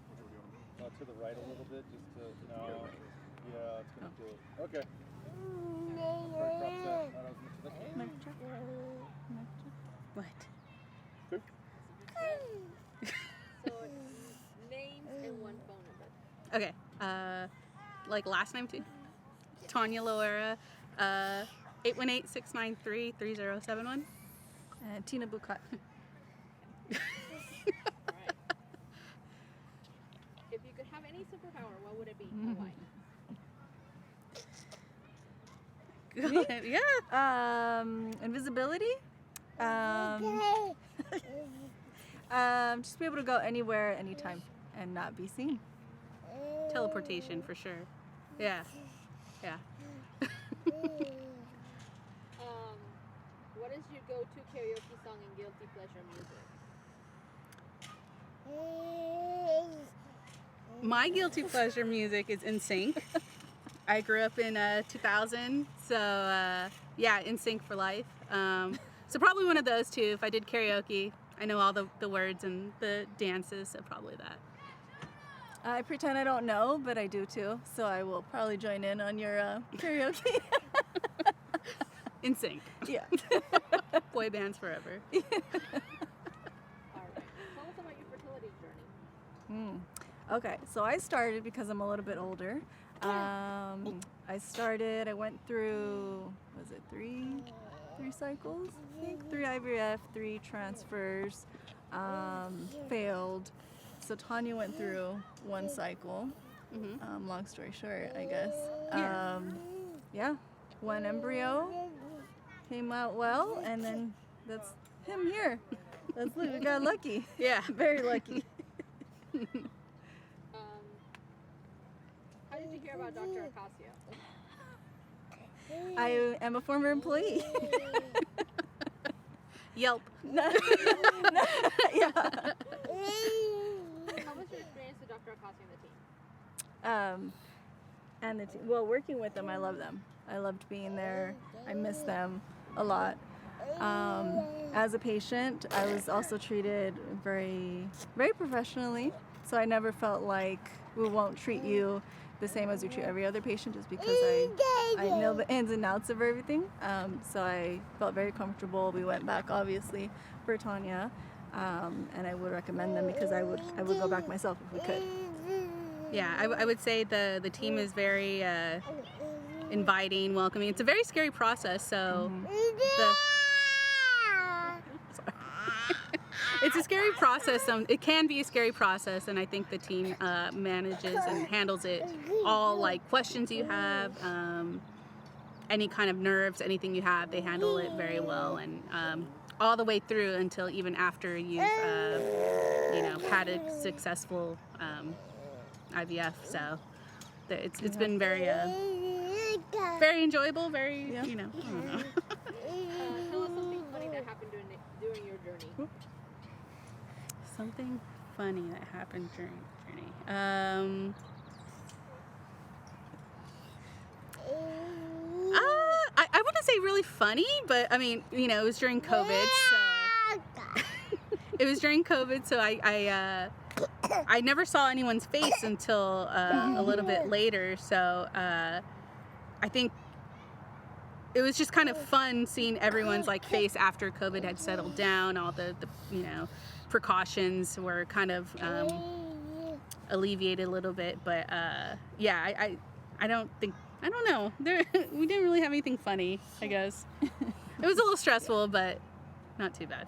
To the right a little bit, just to, no. Yeah, it's going to do it. Okay. What? So it's names and one phone number. Okay. Like last name too. Tanya Loera, 818-693-3071. And Tina Bukat. If you could have any superpower, what would it be? Why? Yeah. Invisibility. Just be able to go anywhere, anytime, and not be seen. Teleportation for sure. Yeah. Yeah. What is your go-to karaoke song and guilty pleasure music? My guilty pleasure music is NSYNC. I grew up in 2000, so yeah, NSYNC for life. So probably one of those two. If I did karaoke, I know all the words and the dances, so probably that. I pretend I don't know, but I do too. So I will probably join in on your karaoke. NSYNC. Yeah. Boy bands forever. All right. Tell us about your fertility journey. Okay, so I started because I'm a little bit older. I went through, was it three cycles? I think 3 IVF, 3 transfers, failed. So Tanya went through 1 cycle. Long story short, I guess. Yeah, 1 embryo came out well, and then that's him here. We got lucky. Yeah, very lucky. How did you hear about Dr. Acacio? I am a former employee. Yelp. Yeah. How was your experience with Dr. Acacio and the team? And the team. Well, working with them, I love them. I loved being there. I miss them a lot. As a patient, I was also treated very, very professionally. So I never felt like we won't treat you the same as we treat every other patient, just because I know the ins and outs of everything. So I felt very comfortable. We went back, obviously, for Tanya, and I would recommend them because I would go back myself if we could. Yeah, I would say the team is very inviting, welcoming. It's a very scary process, so it's a scary process. It can be a scary process, and I think the team manages and handles it all, like questions you have, any kind of nerves, anything you have, they handle it very well, and all the way through until even after you've had a successful IVF. So it's been very very enjoyable, very I don't know. Tell us something funny that happened during your journey. Something funny that happened during the journey. I wouldn't say really funny, but I mean, it was during COVID, so it was during COVID, so I never saw anyone's face until a little bit later. So I think it was just kind of fun seeing everyone's like face after COVID had settled down. All the precautions were kind of alleviated a little bit, but yeah, I don't know. We didn't really have anything funny, I guess. It was a little stressful, but not too bad.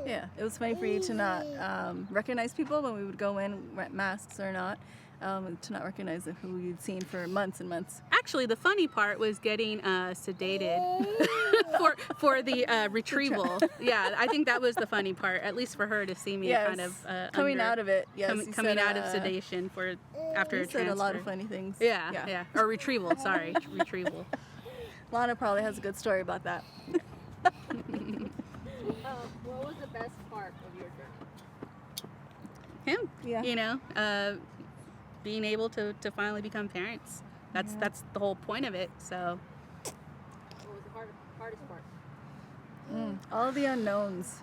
Yeah, it was funny for you to not recognize people when we would go in, masks or not, to not recognize who you'd seen for months and months. Actually, the funny part was getting sedated for the retrieval. Yeah, I think that was the funny part, at least for her to see me kind of coming out of it. Yes, coming out of sedation after a transfer. Said a lot of funny things. Yeah. Or retrieval. Sorry, retrieval. Lana probably has a good story about that. What was the best part of your journey? Him. Yeah. Being able to finally become parents. That's the whole point of it. So. What was the hardest part? All the unknowns.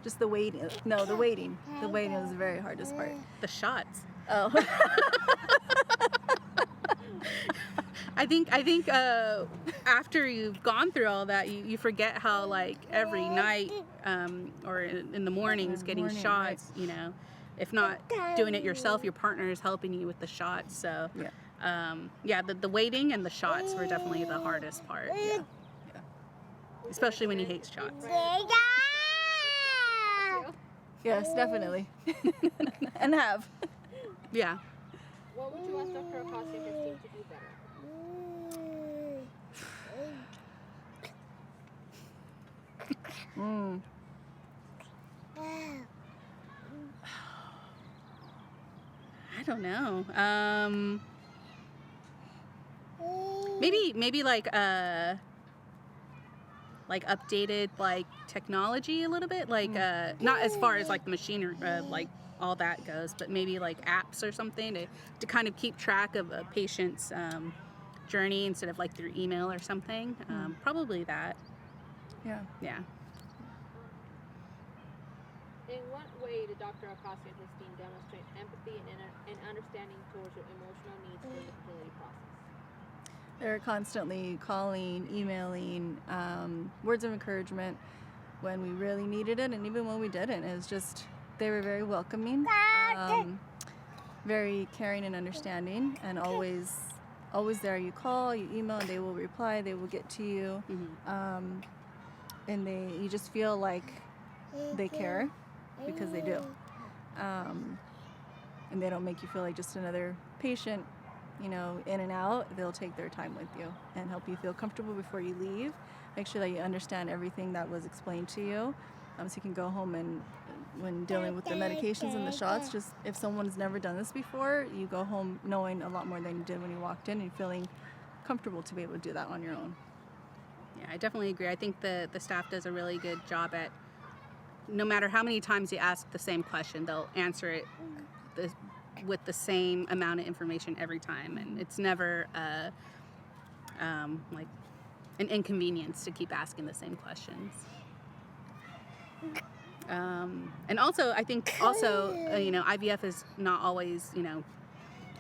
Just the waiting. No, the waiting. The waiting was the very hardest part. The shots. Oh. I think after you've gone through all that, you forget how like every night or in the mornings getting shots, right. If not doing it yourself, your partner is helping you with the shots. So the waiting and the shots were definitely the hardest part. Yeah. Especially when you hate shots. Yes, definitely. And have. Yeah. What would you ask Dr. Acacio and his team to do better? I don't know. Maybe like updated like technology a little bit, like not as far as like the machinery like all that goes, but maybe like apps or something to kind of keep track of a patient's journey instead of like through email or something. Probably that. Yeah. In what way did Dr. Acacio and his team demonstrate empathy and understanding towards your emotional needs during the fertility process? They're constantly calling, emailing, words of encouragement when we really needed it, and even when we didn't. It was just, they were very welcoming, very caring and understanding, and always there. You call, you email, and they will reply, they will get to you. And you just feel like they care because they do. And they don't make you feel like just another patient, in and out. They'll take their time with you and help you feel comfortable before you leave. Make sure that you understand everything that was explained to you, so you can go home and when dealing with the medications and the shots, just if someone's never done this before, you go home knowing a lot more than you did when you walked in and feeling comfortable to be able to do that on your own. Yeah, I definitely agree. I think the staff does a really good job at, no matter how many times you ask the same question, they'll answer it with the same amount of information every time, and it's never like an inconvenience to keep asking the same questions. And also, I think IVF is not always,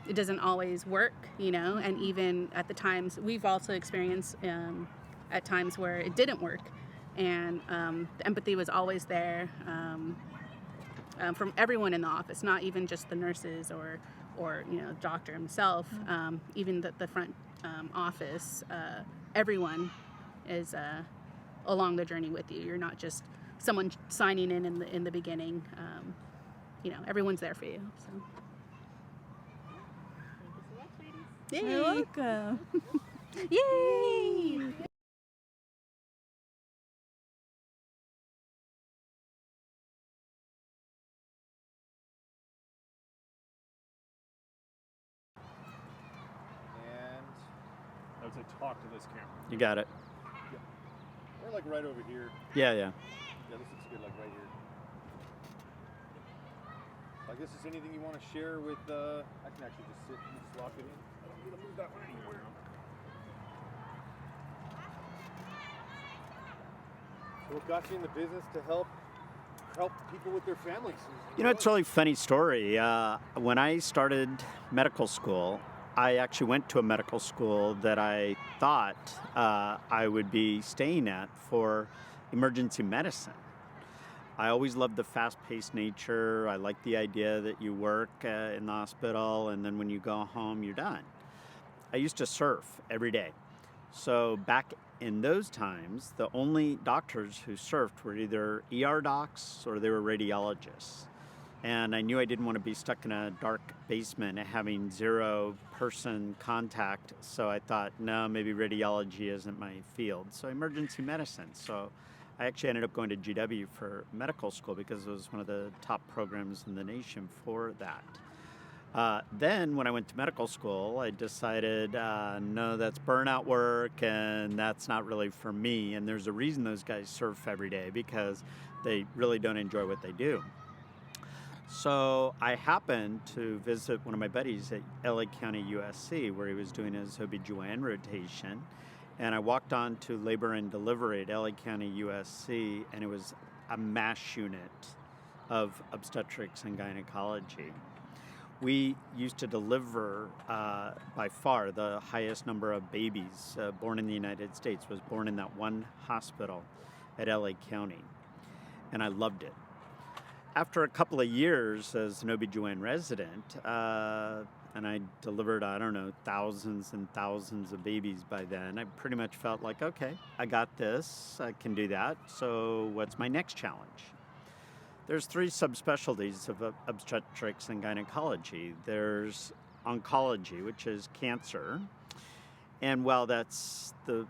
it doesn't always work, you know, and even at the times we've also experienced at times where it didn't work, and the empathy was always there from everyone in the office, not even just the nurses or you know, doctor himself, even the front office. Everyone is along the journey with you. You're not just someone signing in the beginning. You know, everyone's there for you. So. Yay. You're welcome. Yay! And I would say talk to this camera. You got it. we're like right over here. Yeah. Yeah, this looks good, like right here. I guess is anything you want to share with, I can actually just sit and just lock it in. I don't need to move that one anywhere. So what got you in the business to help people with their families? You know, it's a really funny story. When I started medical school, I actually went to a medical school that I thought I would be staying at for emergency medicine. I always loved the fast-paced nature. I like the idea that you work in the hospital and then when you go home, you're done. I used to surf every day. So back in those times, the only doctors who surfed were either ER docs or they were radiologists. And I knew I didn't want to be stuck in a dark basement having 0-person contact. So I thought, no, maybe radiology isn't my field. So emergency medicine. So I actually ended up going to GW for medical school because it was one of the top programs in the nation for that. Then when I went to medical school, I decided, no, that's burnout work and that's not really for me. And there's a reason those guys surf every day, because they really don't enjoy what they do. So I happened to visit one of my buddies at LA County USC, where he was doing his OB/GYN rotation. And I walked on to labor and delivery at LA County USC, and it was a MASH unit of obstetrics and gynecology. We used to deliver, by far, the highest number of babies born in the United States was born in that one hospital at LA County. And I loved it. After a couple of years as an OB/GYN resident, and I delivered, I don't know, thousands and thousands of babies by then, I pretty much felt like, okay, I got this, I can do that, so what's my next challenge? There's 3 subspecialties of obstetrics and gynecology. There's oncology, which is cancer, and while that's the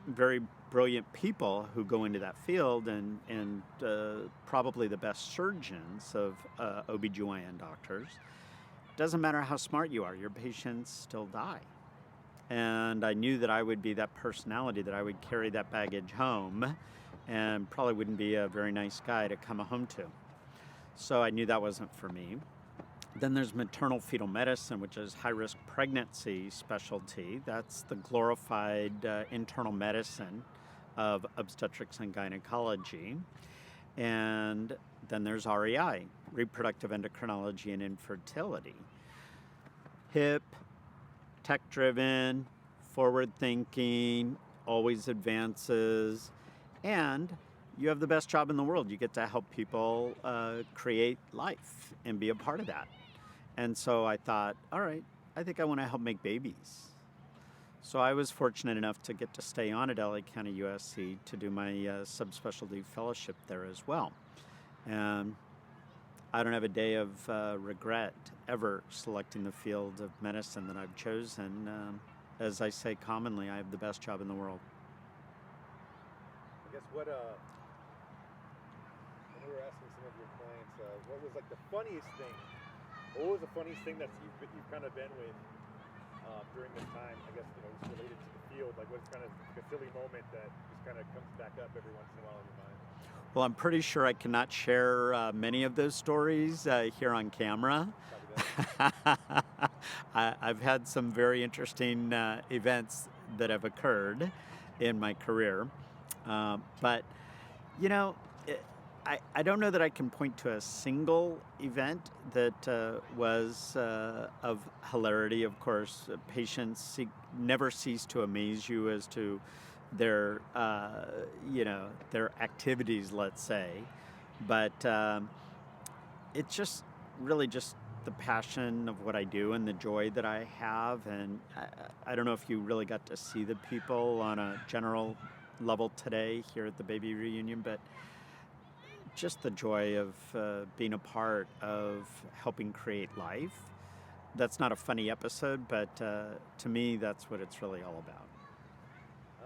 very brilliant people who go into that field and probably the best surgeons of OB/GYN doctors, doesn't matter how smart you are, your patients still die. And I knew that I would be that personality, that I would carry that baggage home and probably wouldn't be a very nice guy to come home to. So I knew that wasn't for me. Then there's maternal fetal medicine, which is high-risk pregnancy specialty. That's the glorified internal medicine of obstetrics and gynecology. And then there's REI, reproductive endocrinology and infertility. Hip, tech-driven, forward-thinking, always advances, and you have the best job in the world. You get to help people create life and be a part of that. And so I thought, all right, I think I want to help make babies. So I was fortunate enough to get to stay on at LA County USC to do my subspecialty fellowship there as well. And I don't have a day of regret ever selecting the field of medicine that I've chosen. As I say commonly, I have the best job in the world. I guess when we were asking some of your clients, what was like the funniest thing? What was the funniest thing that you've kind of been with during this time? I guess, you know, just related to the field. Like, what's kind of a silly moment that just kind of comes back up every once in a while in your mind? Well, I'm pretty sure I cannot share many of those stories here on camera. I've had some very interesting events that have occurred in my career. But, you know, I don't know that I can point to a single event that was of hilarity. Of course, patients never cease to amaze you as to their, their activities, let's say. But it's just really just the passion of what I do and the joy that I have. And I don't know if you really got to see the people on a general level today here at the baby reunion, but just the joy of being a part of helping create life. That's not a funny episode, but to me, that's what it's really all about.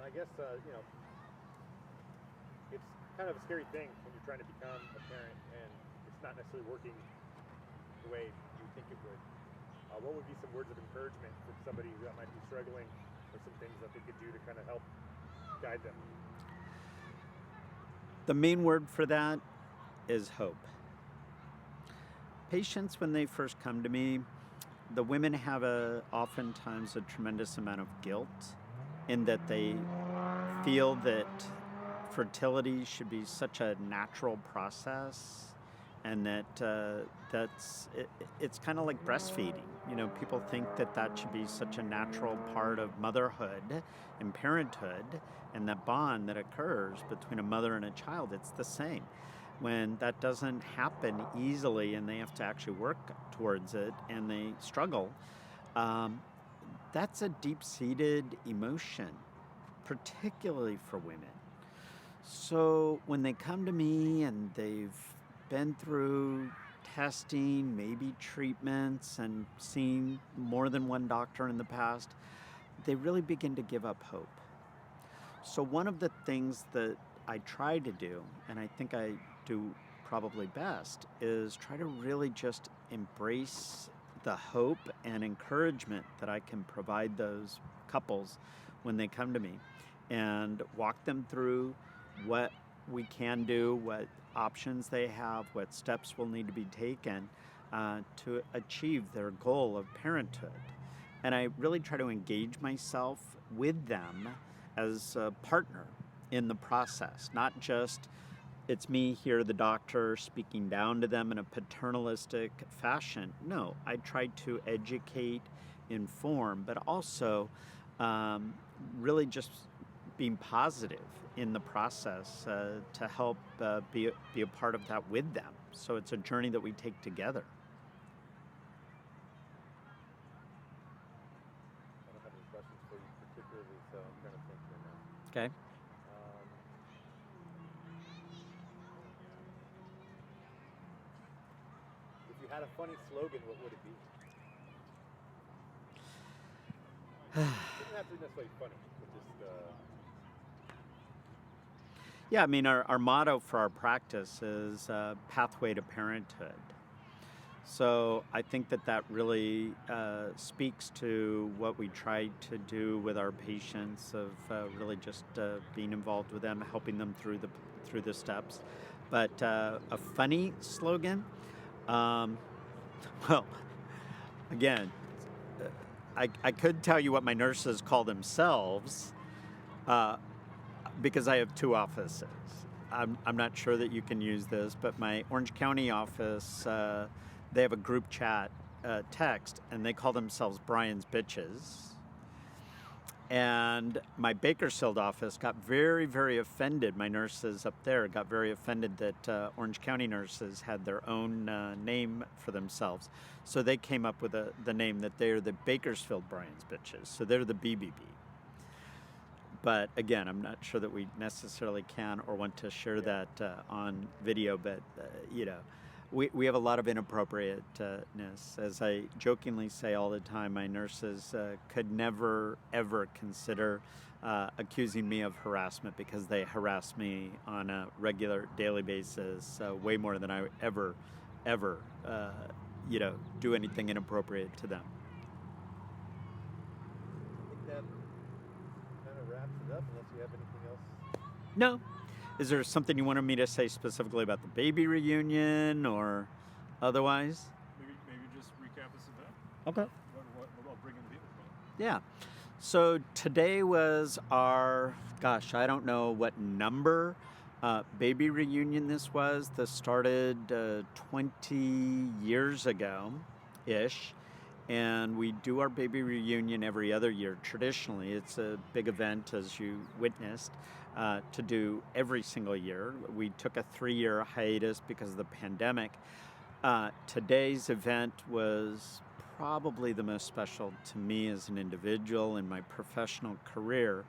I guess, it's kind of a scary thing when you're trying to become a parent and it's not necessarily working the way you think it would. What would be some words of encouragement for somebody that might be struggling, or some things that they could do to kind of help guide them? The main word for that is hope. Patients, when they first come to me, the women have oftentimes a tremendous amount of guilt in that they feel that fertility should be such a natural process, and that it's kind of like breastfeeding. People think that should be such a natural part of motherhood and parenthood, and that bond that occurs between a mother and a child, it's the same. When that doesn't happen easily and they have to actually work towards it and they struggle, that's a deep-seated emotion, particularly for women. So when they come to me and they've been through testing, maybe treatments, and seen more than one doctor in the past, they really begin to give up hope. So one of the things that I try to do, and I think I do probably best, is try to really just embrace the hope and encouragement that I can provide those couples when they come to me, and walk them through what we can do, what options they have, what steps will need to be taken to achieve their goal of parenthood. And I really try to engage myself with them as a partner in the process, not just it's me here, the doctor, speaking down to them in a paternalistic fashion. No, I try to educate, inform, but also really just being positive in the process to help be a part of that with them. So it's a journey that we take together. I don't have any questions for you particularly, so I'm trying to think here now. Okay. If you had a funny slogan, what would it be? It doesn't have to be necessarily funny, but just Yeah, I mean, our motto for our practice is Pathway to Parenthood. So I think that really speaks to what we try to do with our patients, of really just being involved with them, helping them through the steps. But a funny slogan, well, again, I could tell you what my nurses call themselves, because I have two offices. I'm not sure that you can use this, but my Orange County office, they have a group chat text, and they call themselves Brian's Bitches. And my Bakersfield office got very, very offended. My nurses up there got very offended that Orange County nurses had their own name for themselves. So they came up with the name that they're the Bakersfield Brian's Bitches. So they're the BBB. But again, I'm not sure that we necessarily can or want to share that on video, but we have a lot of inappropriateness. As I jokingly say all the time, my nurses could never, ever consider accusing me of harassment, because they harass me on a regular, daily basis, way more than I ever do anything inappropriate to them. I think that kind of wraps it up, unless you have anything else. No. Is there something you wanted me to say specifically about the baby reunion or otherwise? Maybe just recap this event. Okay. What about bringing the people together? Yeah. So today was our, I don't know what number, baby reunion this was. This started 20 years ago-ish. And we do our baby reunion every other year. Traditionally, it's a big event, as you witnessed, to do every single year. We took a 3-year hiatus because of the pandemic. Today's event was probably the most special to me as an individual in my professional career,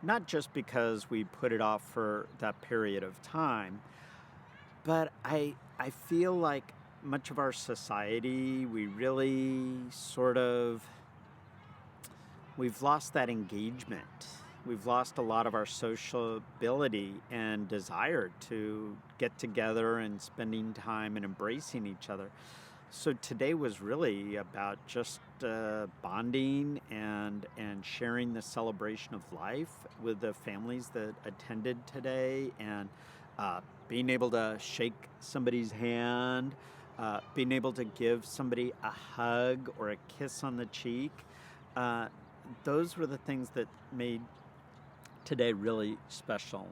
not just because we put it off for that period of time, but I feel like much of our society, we really we've lost that engagement. We've lost a lot of our sociability and desire to get together and spending time and embracing each other. So today was really about just bonding and sharing the celebration of life with the families that attended today, and being able to shake somebody's hand, being able to give somebody a hug or a kiss on the cheek. Those were the things that made today really special.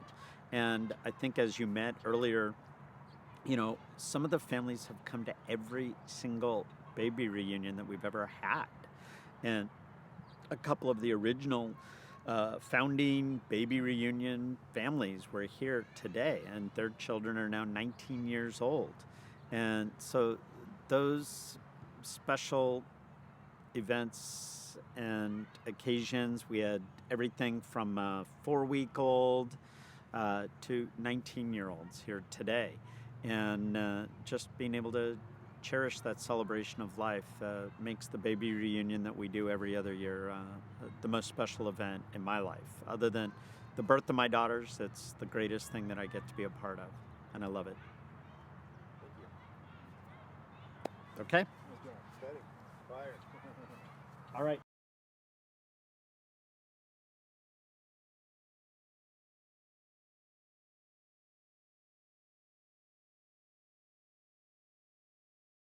And I think, as you met earlier, you know, some of the families have come to every single baby reunion that we've ever had. And a couple of the original founding baby reunion families were here today, and their children are now 19 years old. And so those special events and occasions, we had everything from 4-week-old to 19-year-olds here today. And just being able to cherish that celebration of life makes the baby reunion that we do every other year the most special event in my life. Other than the birth of my daughters, it's the greatest thing that I get to be a part of, and I love it. Okay? Steady. Fire. All right.